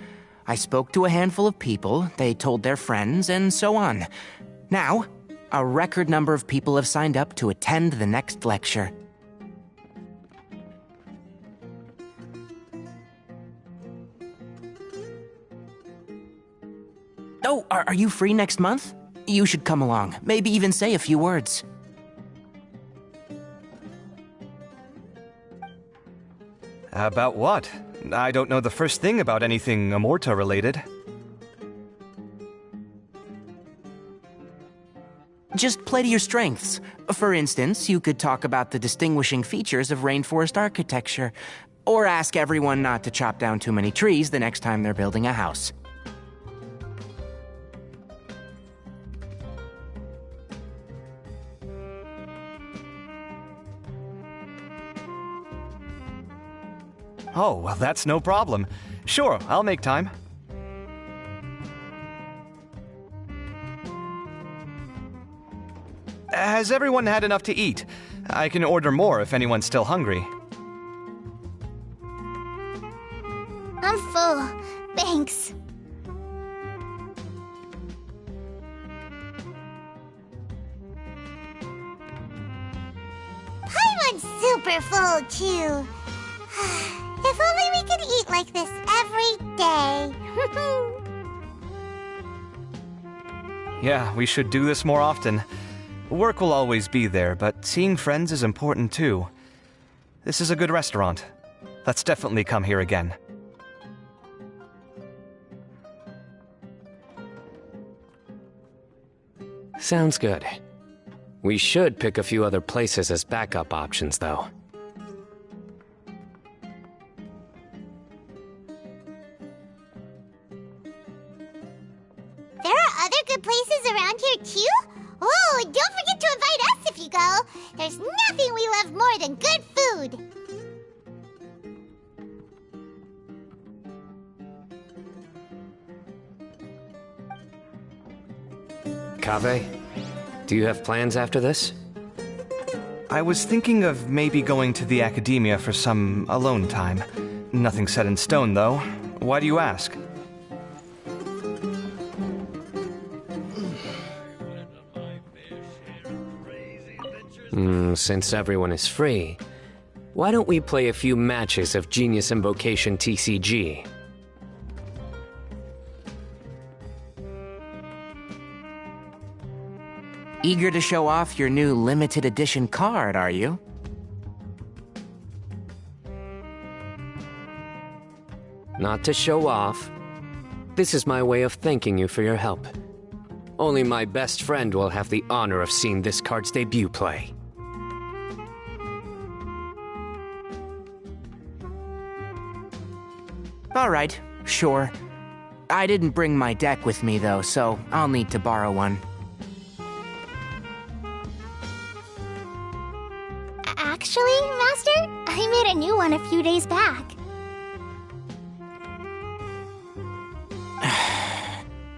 I spoke to a handful of people, they told their friends, and so on. Now, a record number of people have signed up to attend the next lecture. Oh, are you free next month? You should come along, maybe even say a few words. About what? I don't know the first thing about anything Amorta related. Just play to your strengths. For instance, you could talk about the distinguishing features of rainforest architecture, or ask everyone not to chop down too many trees the next time they're building a house. Oh, well, that's no problem. Sure, I'll make time. Has everyone had enough to eat? I can order more if anyone's still hungry. I'm full. Thanks. I'm super full, too. If only we could eat like this every day. Yeah, we should do this more often. Work will always be there, but seeing friends is important too. This is a good restaurant. Let's definitely come here again. Sounds good. We should pick a few other places as backup options, though. There are other good places around here, too? Oh, and don't forget to invite us if you go. There's nothing we love more than good food. Kaveh, do you have plans after this? I was thinking of maybe going to the academia for some alone time. Nothing set in stone, though. Why do you ask? Since everyone is free, why don't we play a few matches of Genius Invocation TCG? Eager to show off your new limited edition card, are you? Not to show off. This is my way of thanking you for your help. Only my best friend will have the honor of seeing this card's debut play. All right, sure. I didn't bring my deck with me, though, so I'll need to borrow one. Actually, Master, I made a new one a few days back.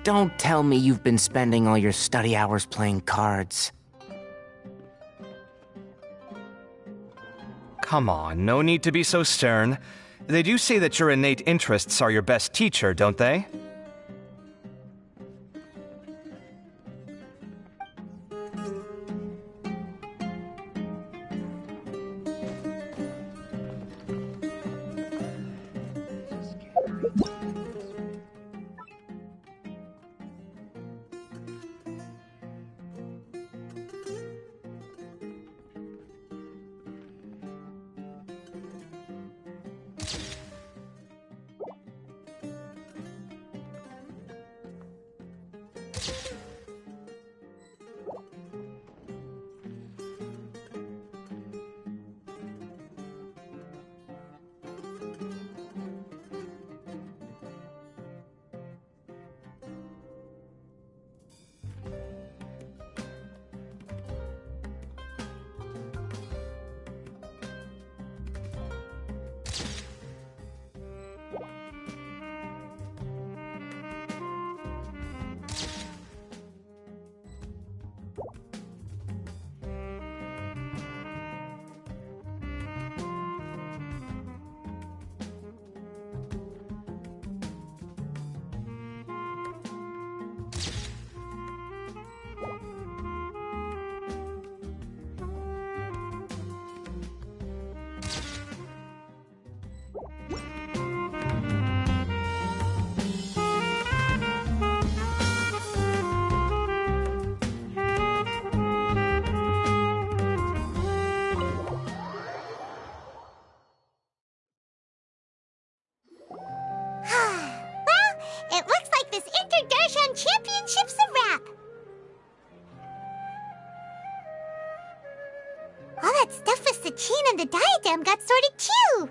Don't tell me you've been spending all your study hours playing cards. Come on, no need to be so stern. They do say that your innate interests are your best teacher, don't they? chips a wrap. All that stuff with Sachin and the diadem got sorted too.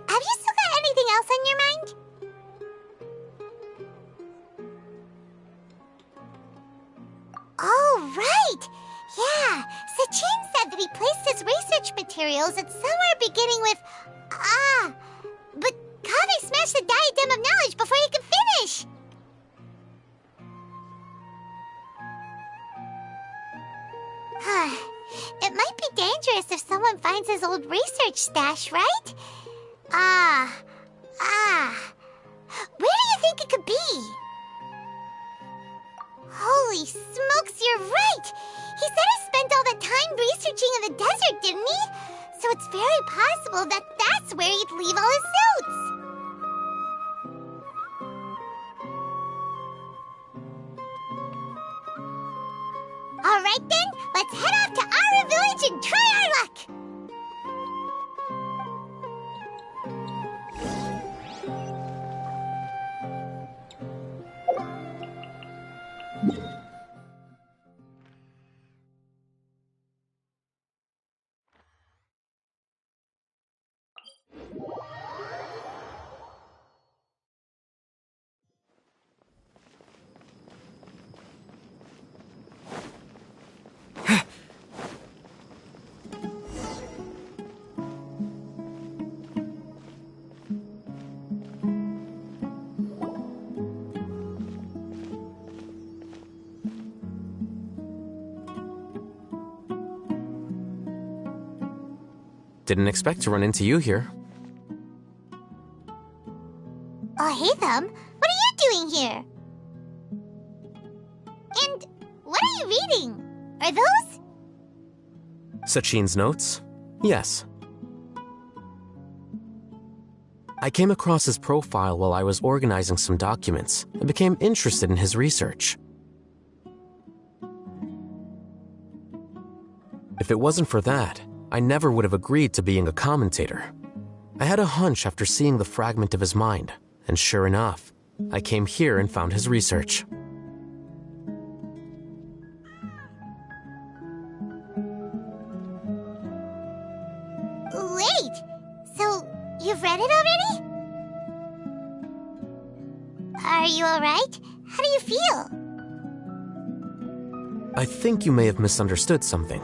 Have you still got anything else on your mind? Oh, right! Yeah, Sachin said that he placed his research materials at somewhere beginning with but Kaveh smashed the diadem of knowledge before he could finish! It might be dangerous if someone finds his old research stash, right? Where do you think it could be? Holy smokes, you're right! He said he spent all that time researching in the desert, didn't he? So it's very possible that that's where he'd leave all his notes. Alright then, let's head off to Ara Village and try our luck! Didn't expect to run into you here. Oh, hey, Thumb. What are you doing here? And what are you reading? Are those? Sachin's notes? Yes. I came across his profile while I was organizing some documents and became interested in his research. If it wasn't for that, I never would have agreed to being a commentator. I had a hunch after seeing the fragment of his mind, and sure enough, I came here and found his research. Wait! So, you've read it already? Are you alright? How do you feel? I think you may have misunderstood something.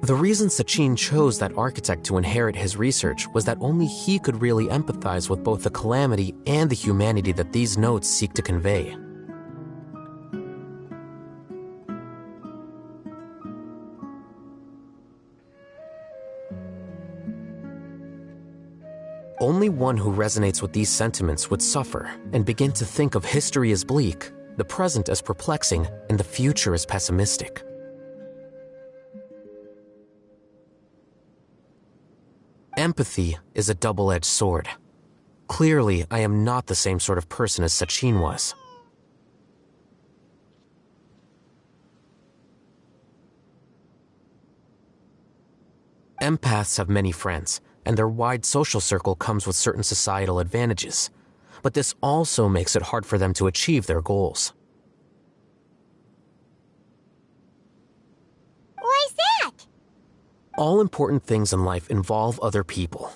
The reason Sachin chose that architect to inherit his research was that only he could really empathize with both the calamity and the humanity that these notes seek to convey. Only one who resonates with these sentiments would suffer and begin to think of history as bleak, the present as perplexing, and the future as pessimistic. Empathy is a double-edged sword. Clearly, I am not the same sort of person as Sachin was. Empaths have many friends, and their wide social circle comes with certain societal advantages. But this also makes it hard for them to achieve their goals. Why is that? All important things in life involve other people.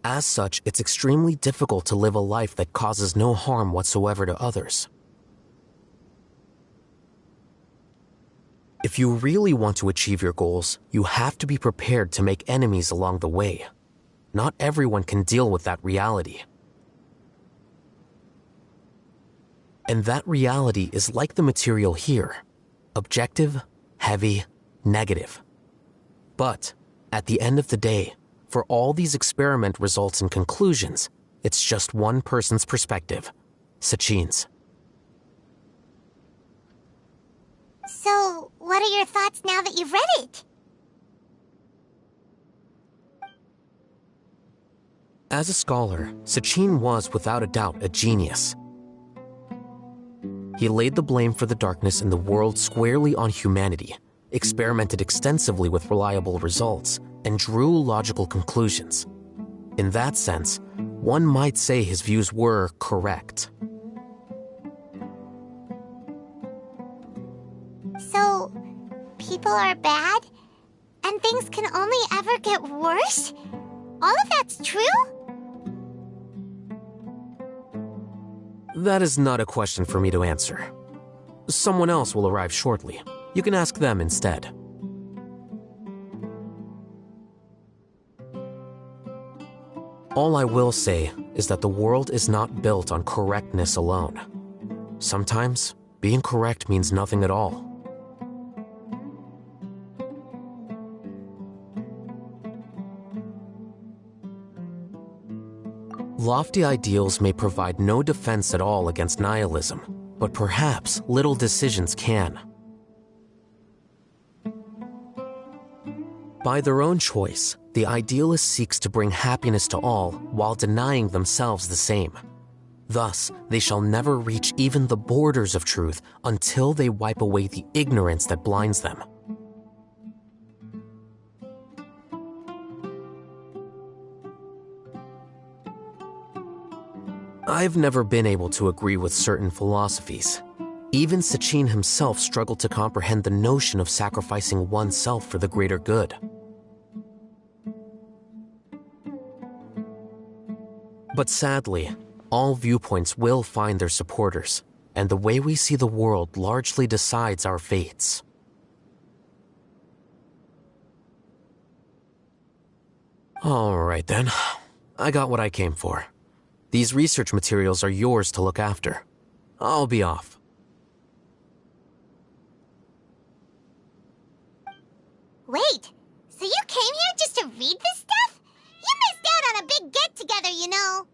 As such, it's extremely difficult to live a life that causes no harm whatsoever to others. If you really want to achieve your goals, you have to be prepared to make enemies along the way. Not everyone can deal with that reality. And that reality is like the material here: objective, heavy, negative. But at the end of the day, for all these experiment results and conclusions, it's just one person's perspective, Sachin's. So, what are your thoughts now that you've read it? As a scholar, Sachin was without a doubt a genius. He laid the blame for the darkness in the world squarely on humanity, experimented extensively with reliable results, and drew logical conclusions. In that sense, one might say his views were correct. So, people are bad? And things can only ever get worse? All of that's true? That is not a question for me to answer. Someone else will arrive shortly. You can ask them instead. All I will say is that the world is not built on correctness alone. Sometimes, being correct means nothing at all. Lofty ideals may provide no defense at all against nihilism, but perhaps little decisions can. By their own choice, the idealist seeks to bring happiness to all while denying themselves the same. Thus, they shall never reach even the borders of truth until they wipe away the ignorance that blinds them. I've never been able to agree with certain philosophies. Even Sachin himself struggled to comprehend the notion of sacrificing oneself for the greater good. But sadly, all viewpoints will find their supporters, and the way we see the world largely decides our fates. All right then, I got what I came for. These research materials are yours to look after. I'll be off. Wait, so you came here just to read this stuff? You missed out on a big get-together, you know.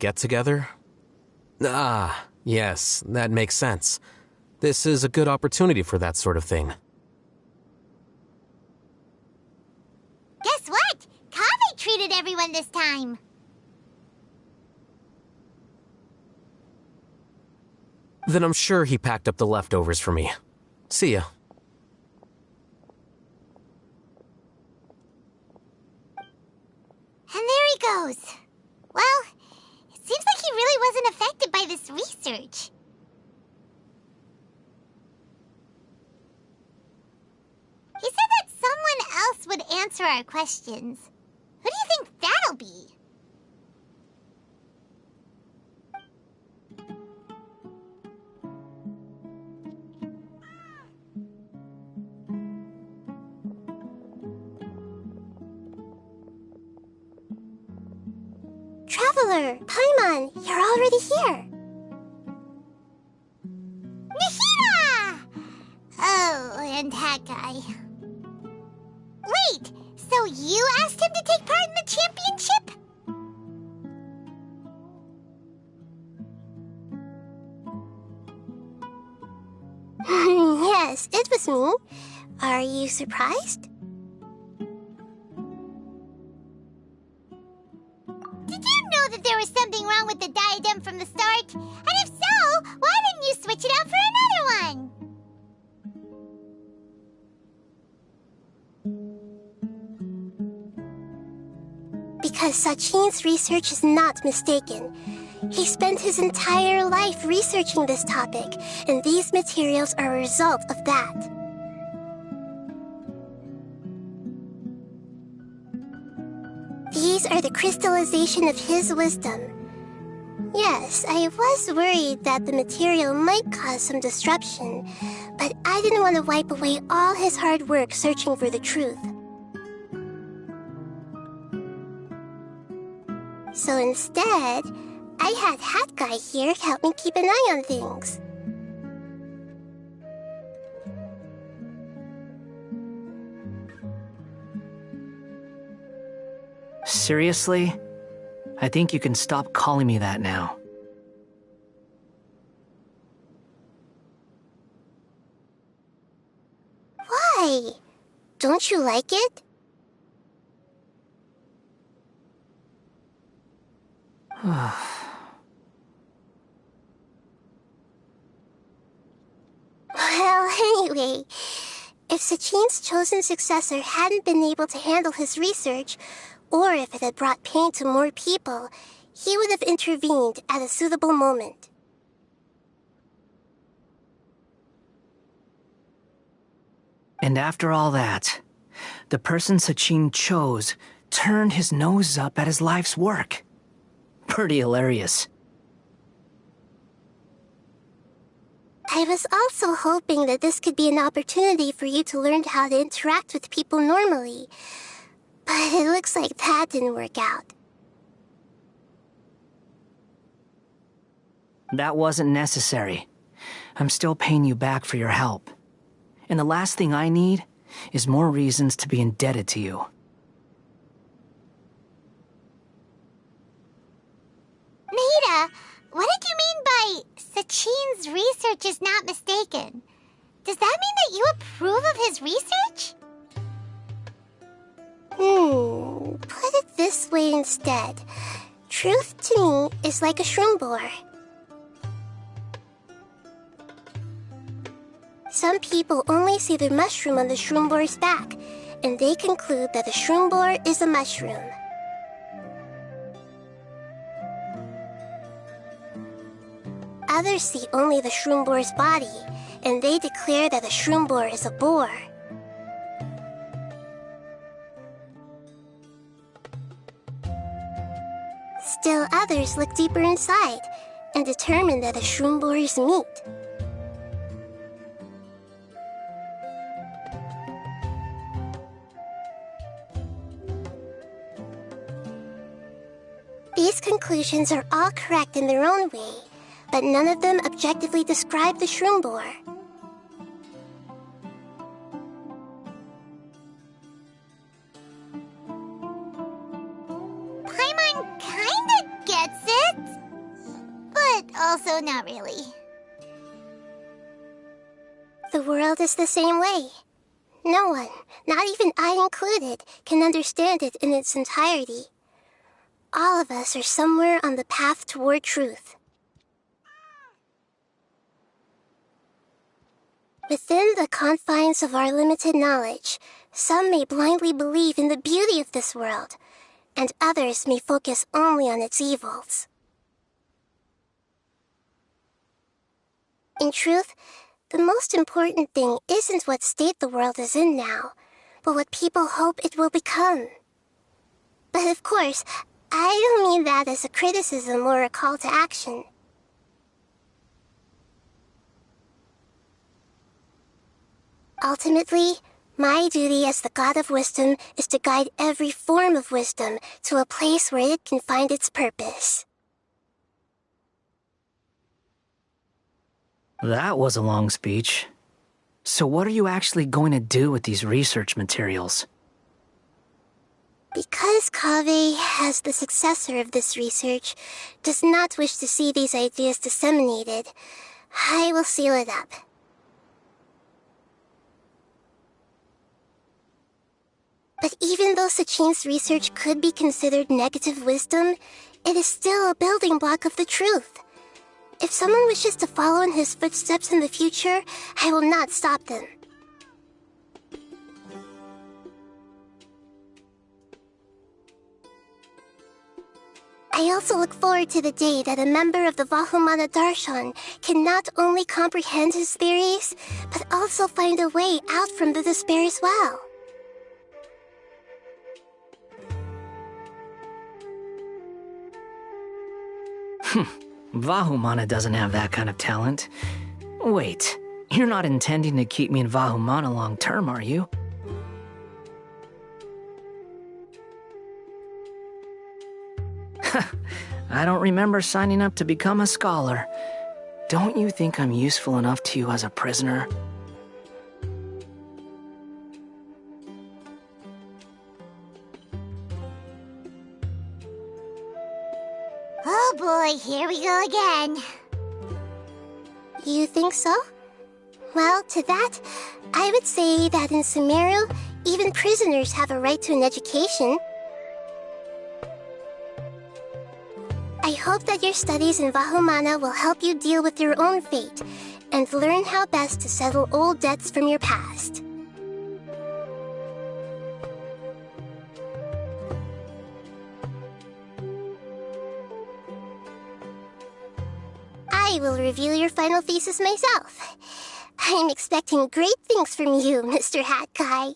Get-together? Ah, yes, that makes sense. This is a good opportunity for that sort of thing. Guess what? Kaveh treated everyone this time. Then I'm sure he packed up the leftovers for me. See ya. And there he goes. Well, it seems like he really wasn't affected by this research. He said that someone else would answer our questions. Who do you think that'll be? Traveler, Paimon, you're already here. Nahida! Oh, and that guy. Wait, so you asked him to take part in the championship? Yes, it was me. Are you surprised? Did you know that there was something wrong with the diadem from the start? And if so, why didn't you switch it out for another one? Because Sachin's research is not mistaken. He spent his entire life researching this topic, and these materials are a result of that. These are the crystallization of his wisdom. Yes, I was worried that the material might cause some disruption, but I didn't want to wipe away all his hard work searching for the truth. So instead, I had Hat Guy here help me keep an eye on things. Seriously? I think you can stop calling me that now. Why? Don't you like it? Well, anyway, if Sachin's chosen successor hadn't been able to handle his research, or if it had brought pain to more people, he would have intervened at a suitable moment. And after all that, the person Sachin chose turned his nose up at his life's work. Pretty hilarious. I was also hoping that this could be an opportunity for you to learn how to interact with people normally. But it looks like that didn't work out. That wasn't necessary. I'm still paying you back for your help. And the last thing I need is more reasons to be indebted to you. Maida, what did you mean by Sachin's research is not mistaken? Does that mean that you approve of his research? Put it this way instead. Truth to me is like a shroom borer. Some people only see the mushroom on the shroom borer's back, and they conclude that the shroom borer is a mushroom. Others see only the shroom borer's body, and they declare that the shroom borer is a boar. Still others look deeper inside, and determine that the shroom borer is meat. These conclusions are all correct in their own way, but none of them objectively describe the shroom borer. Paimon kinda gets it, but also not really. The world is the same way. No one, not even I included, can understand it in its entirety. All of us are somewhere on the path toward truth. Within the confines of our limited knowledge, some may blindly believe in the beauty of this world, and others may focus only on its evils. In truth, the most important thing isn't what state the world is in now, but what people hope it will become. But of course, I don't mean that as a criticism or a call to action. Ultimately, my duty as the God of Wisdom is to guide every form of wisdom to a place where it can find its purpose. That was a long speech. So what are you actually going to do with these research materials? Because Kaveh, as the successor of this research, does not wish to see these ideas disseminated, I will seal it up. But even though Sachin's research could be considered negative wisdom, it is still a building block of the truth. If someone wishes to follow in his footsteps in the future, I will not stop them. I also look forward to the day that a member of the Vahumana Darshan can not only comprehend his theories, but also find a way out from the despair as well. Vahumana doesn't have that kind of talent. Wait, you're not intending to keep me in Vahumana long term, are you? I don't remember signing up to become a scholar. Don't you think I'm useful enough to you as a prisoner? Oh boy, here we go again. You think so? Well, to that, I would say that in Sumeru, even prisoners have a right to an education. I hope that your studies in Vahumana will help you deal with your own fate, and learn how best to settle old debts from your past. I will review your final thesis myself. I'm expecting great things from you, Mr. Hat Guy.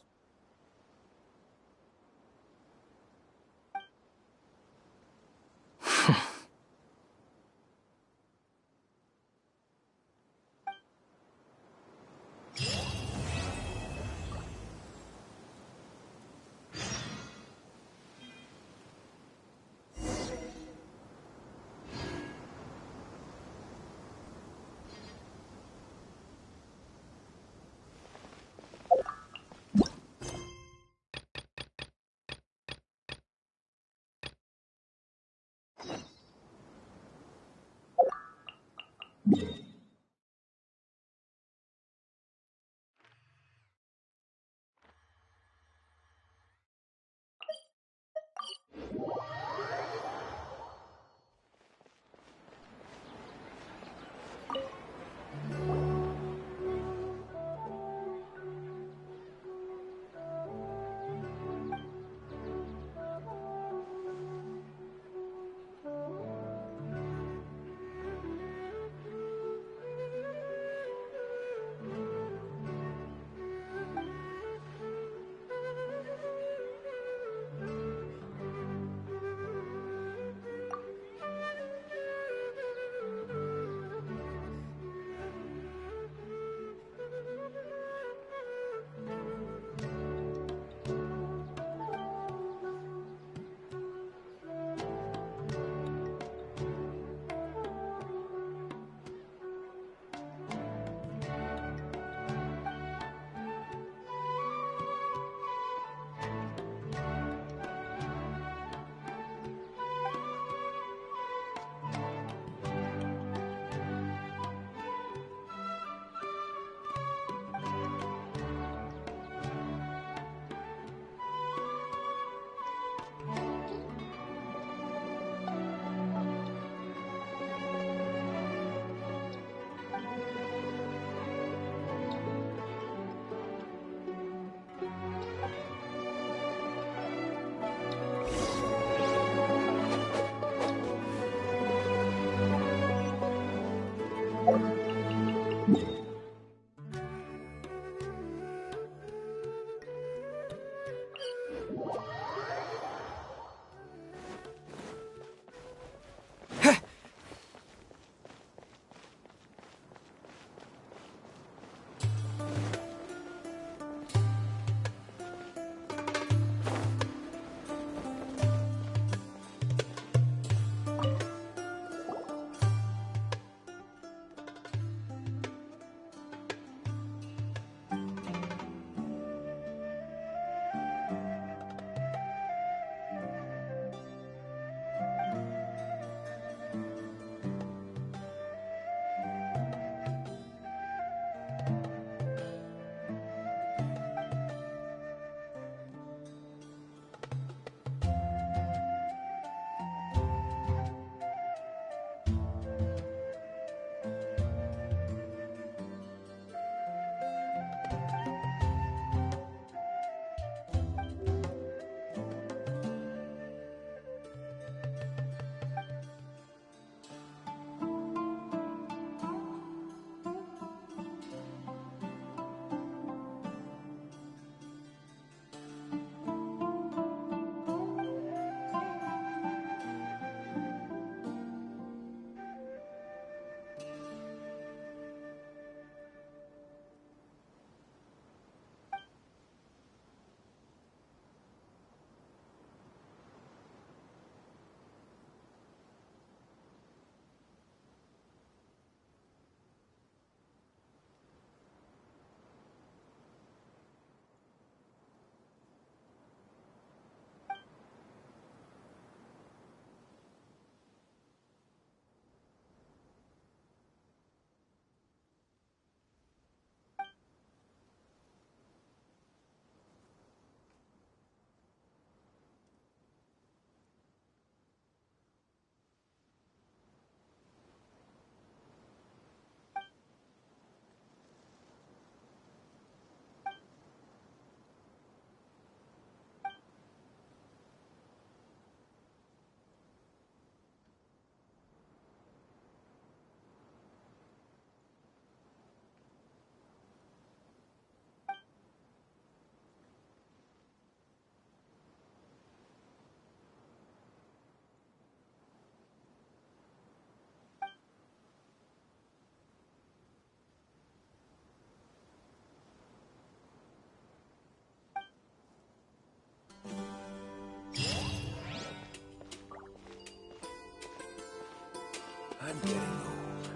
I'm getting old.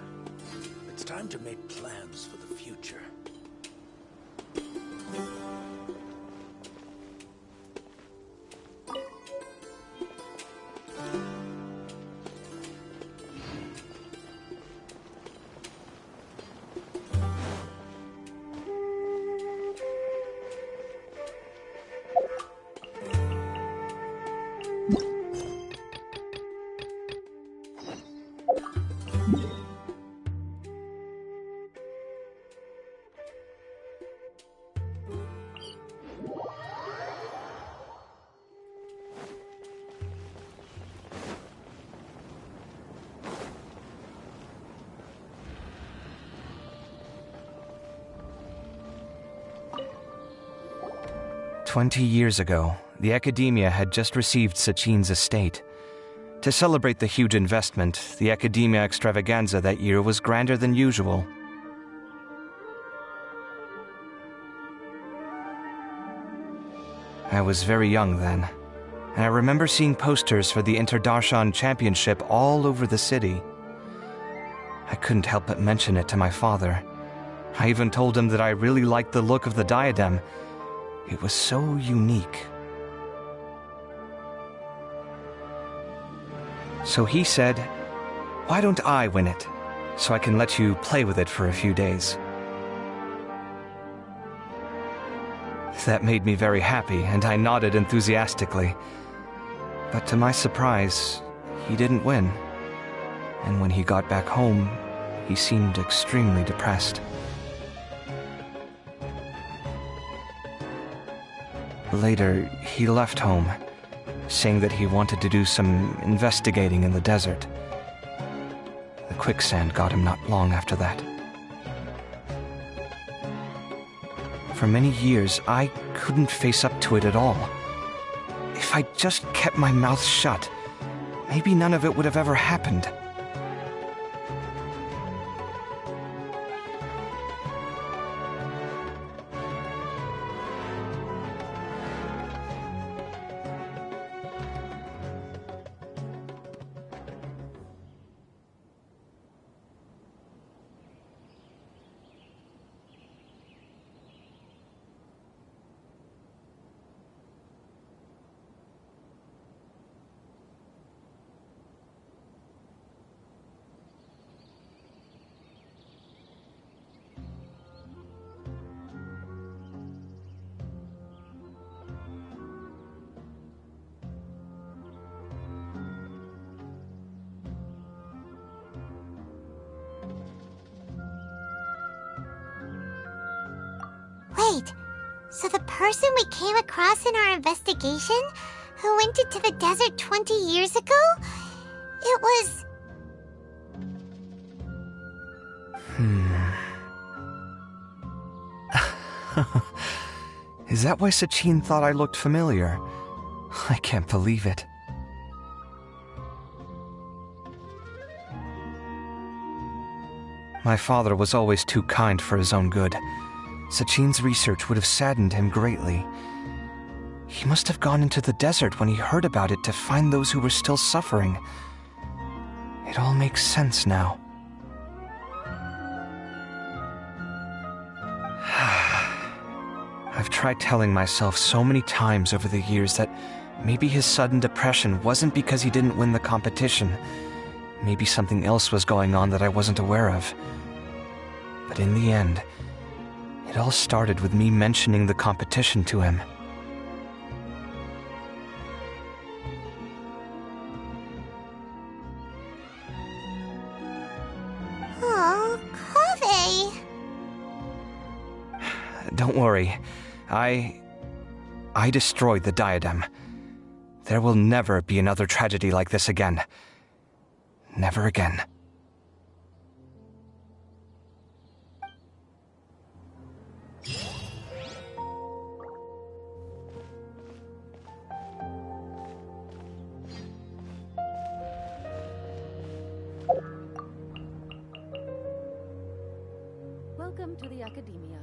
It's time to make plans for the future. 20 years ago, the Academia had just received Sachin's estate. To celebrate the huge investment, the Academia extravaganza that year was grander than usual. I was very young then, and I remember seeing posters for the Inter-Darshan Championship all over the city. I couldn't help but mention it to my father. I even told him that I really liked the look of the diadem. It was so unique. So he said, "Why don't I win it, so I can let you play with it for a few days?" That made me very happy, and I nodded enthusiastically. But to my surprise, he didn't win. And when he got back home, he seemed extremely depressed. Later, he left home, saying that he wanted to do some investigating in the desert. The quicksand got him not long after that. For many years, I couldn't face up to it at all. If I just kept my mouth shut, maybe none of it would have ever happened. Wait, so the person we came across in our investigation, who went into the desert 20 years ago, it was... Is that why Sachin thought I looked familiar? I can't believe it. My father was always too kind for his own good. Sachin's research would have saddened him greatly. He must have gone into the desert when he heard about it to find those who were still suffering. It all makes sense now. I've tried telling myself so many times over the years that maybe his sudden depression wasn't because he didn't win the competition. Maybe something else was going on that I wasn't aware of. But in the end, it all started with me mentioning the competition to him. Oh, Kaveh. Don't worry. I destroyed the diadem. There will never be another tragedy like this again. Never again. Welcome to the Academia.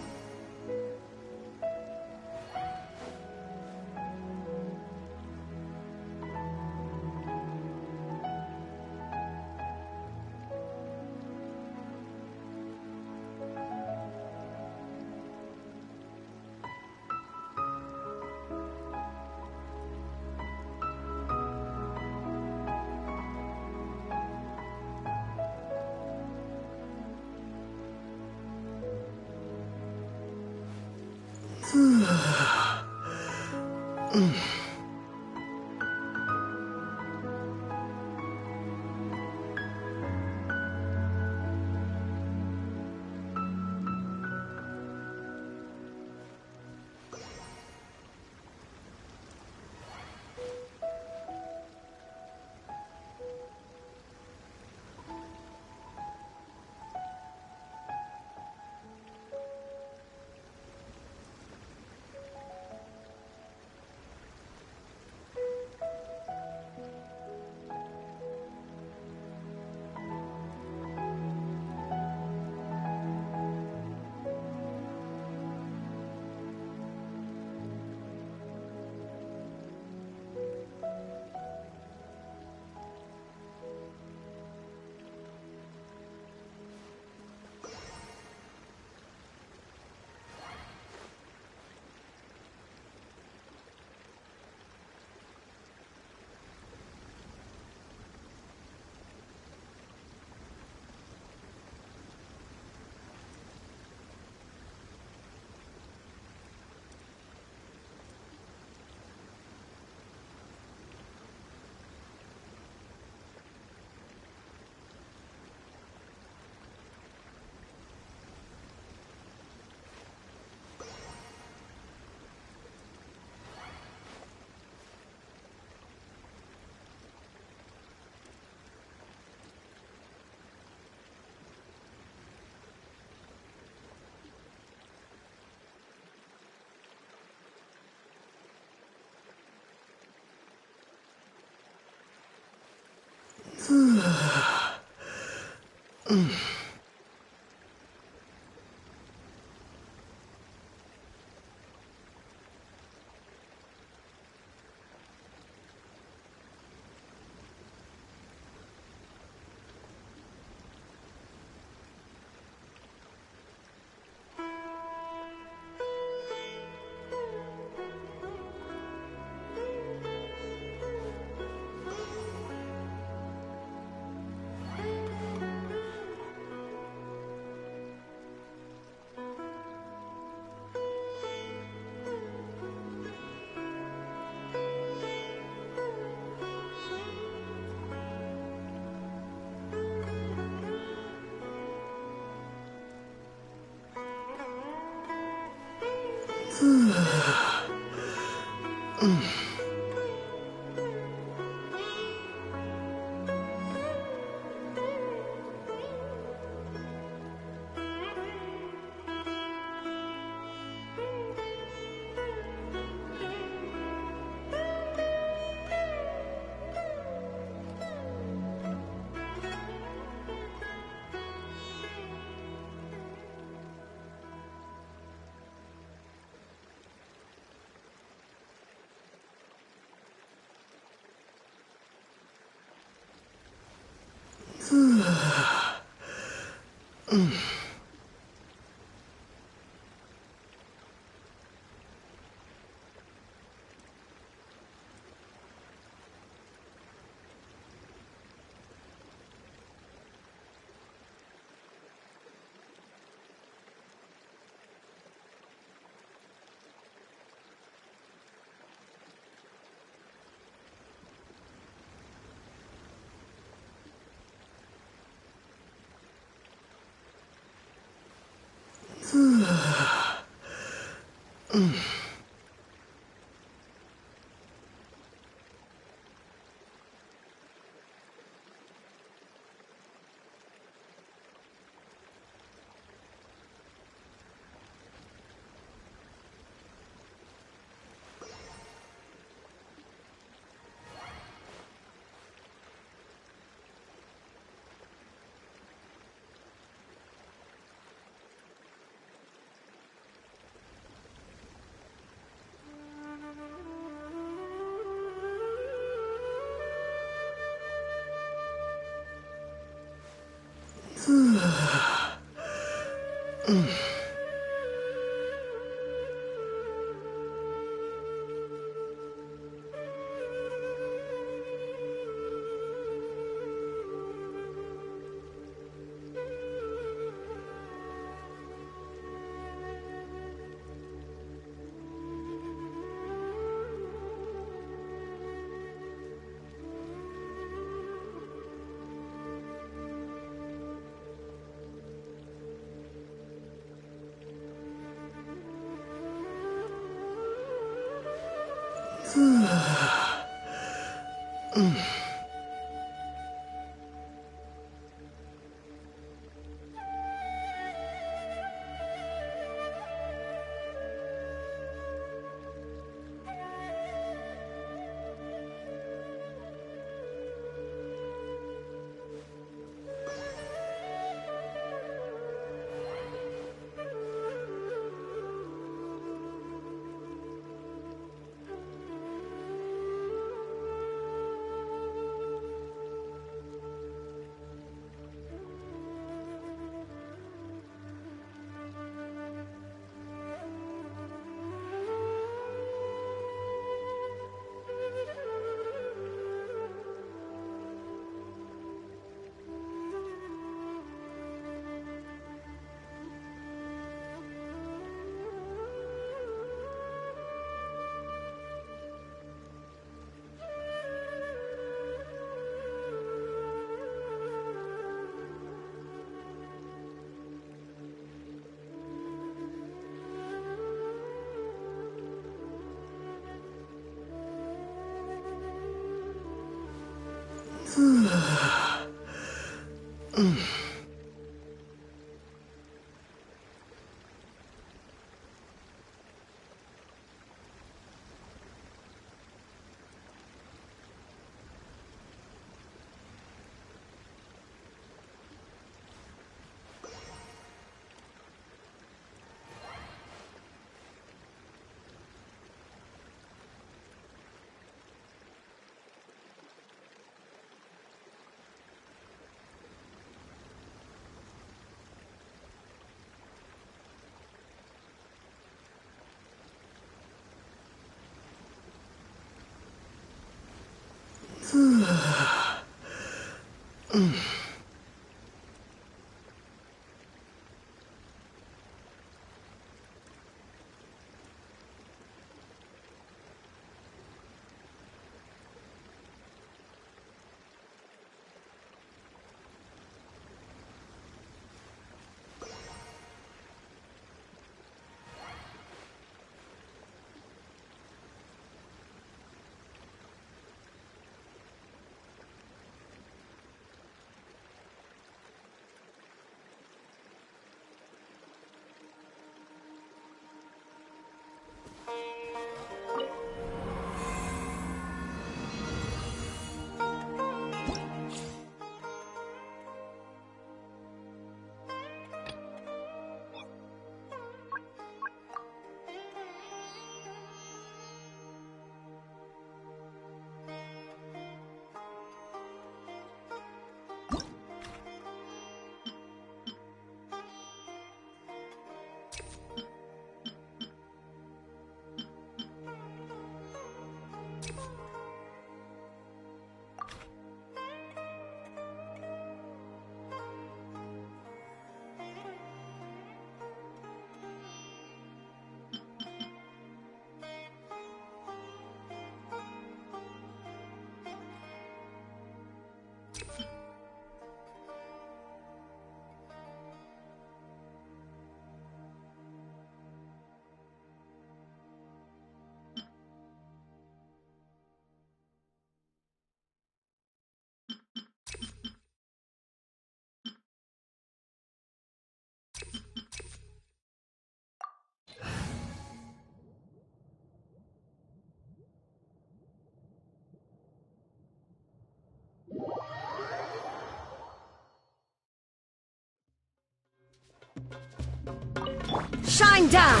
Shine down!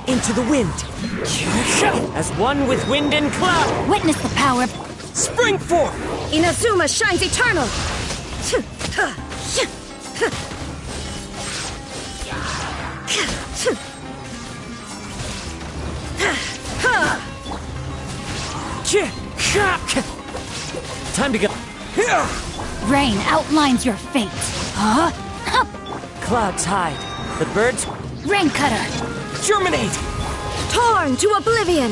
Into the wind! As one with wind and cloud! Witness the power! Spring forth! Inazuma shines eternal! Time to go. Rain outlines your fate. Huh? Clouds hide. The birds... Rain cutter! Germinate! Torn to oblivion!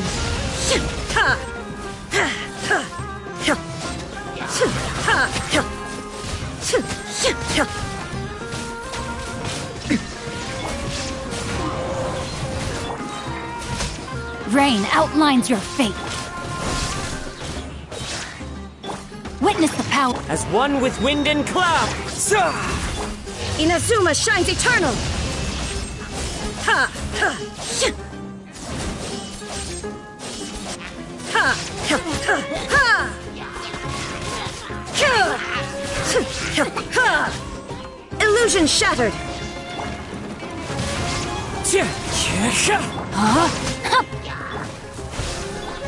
Rain outlines your fate. Witness the power. As one with wind and cloud. Inazuma shines eternal. Ha! Ha! Sh- Ha! Ha! Ha! Ha! Illusion shattered.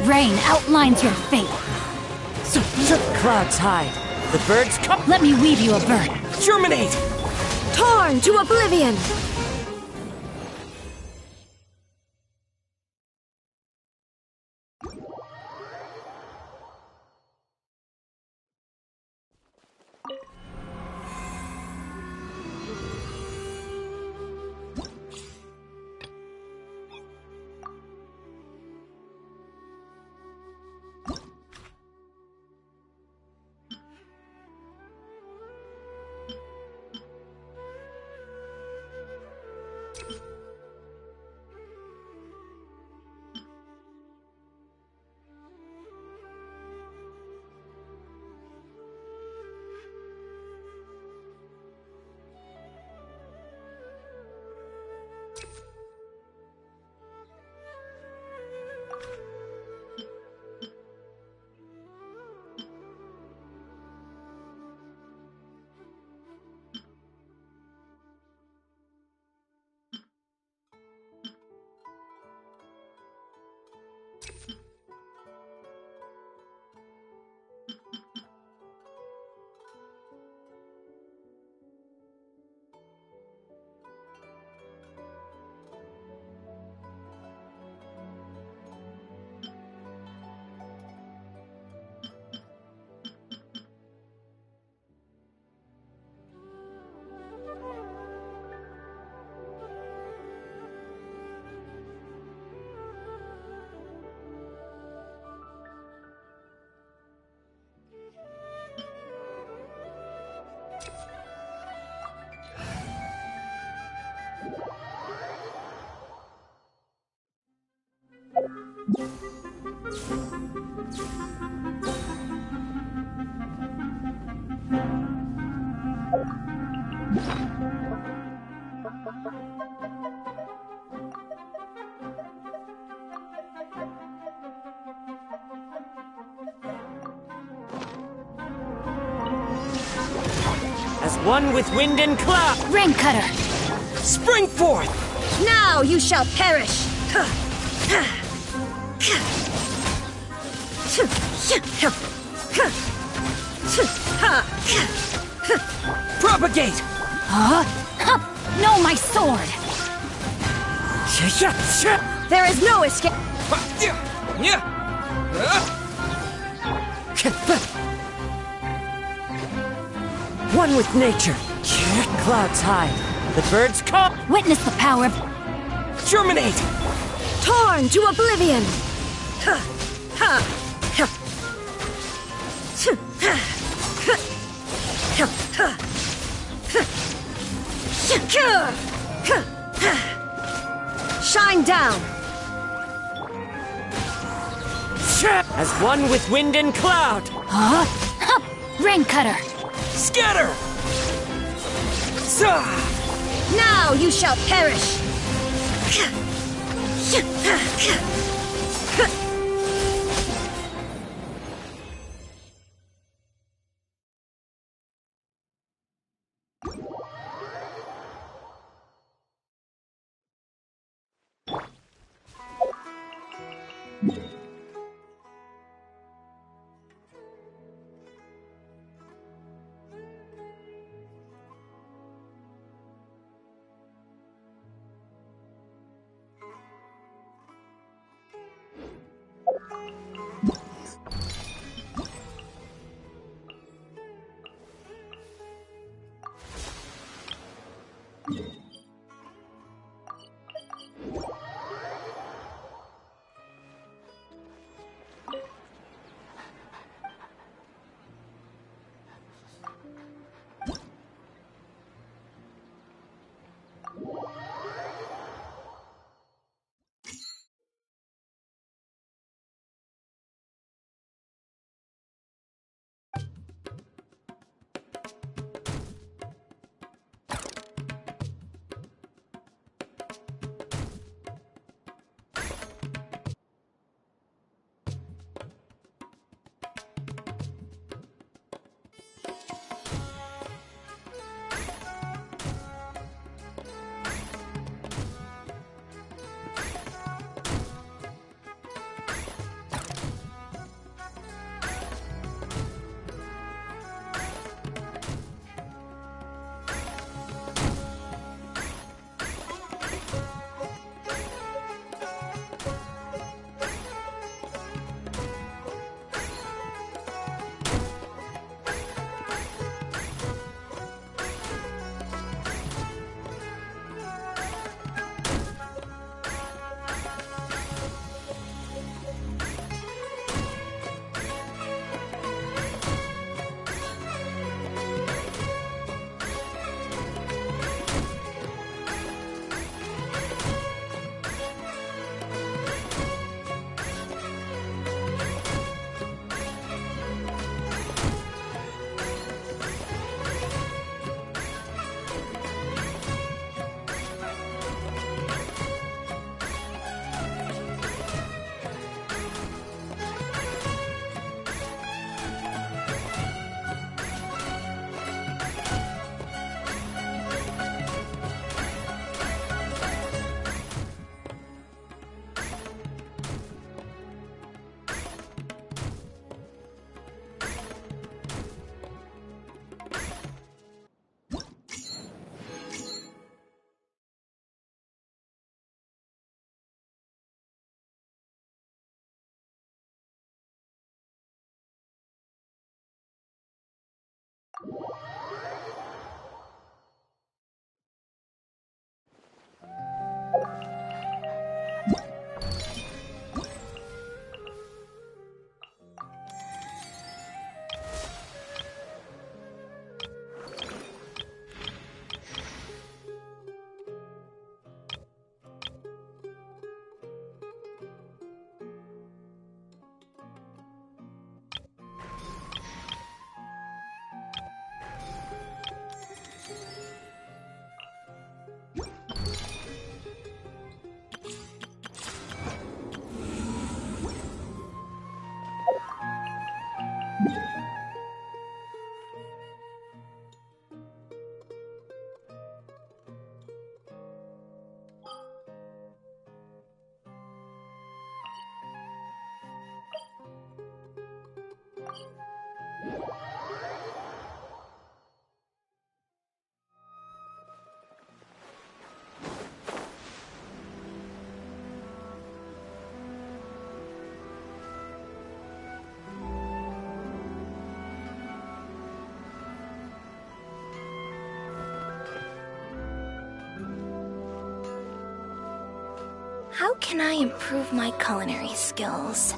Rain outlines your fate. Clouds hide. The birds come. Let me weave you a bird. Germinate! Torn to oblivion. As one with wind and cloud. Rain cutter. Spring forth! Now you shall perish. Propagate! No, my sword. There is no escape. One with nature. Clouds hide. The birds come. Witness the power. Germinate! Torn to oblivion. Shine down. As one with wind and cloud. Rain cutter. Scatter! Now you shall perish. How can I improve my culinary skills?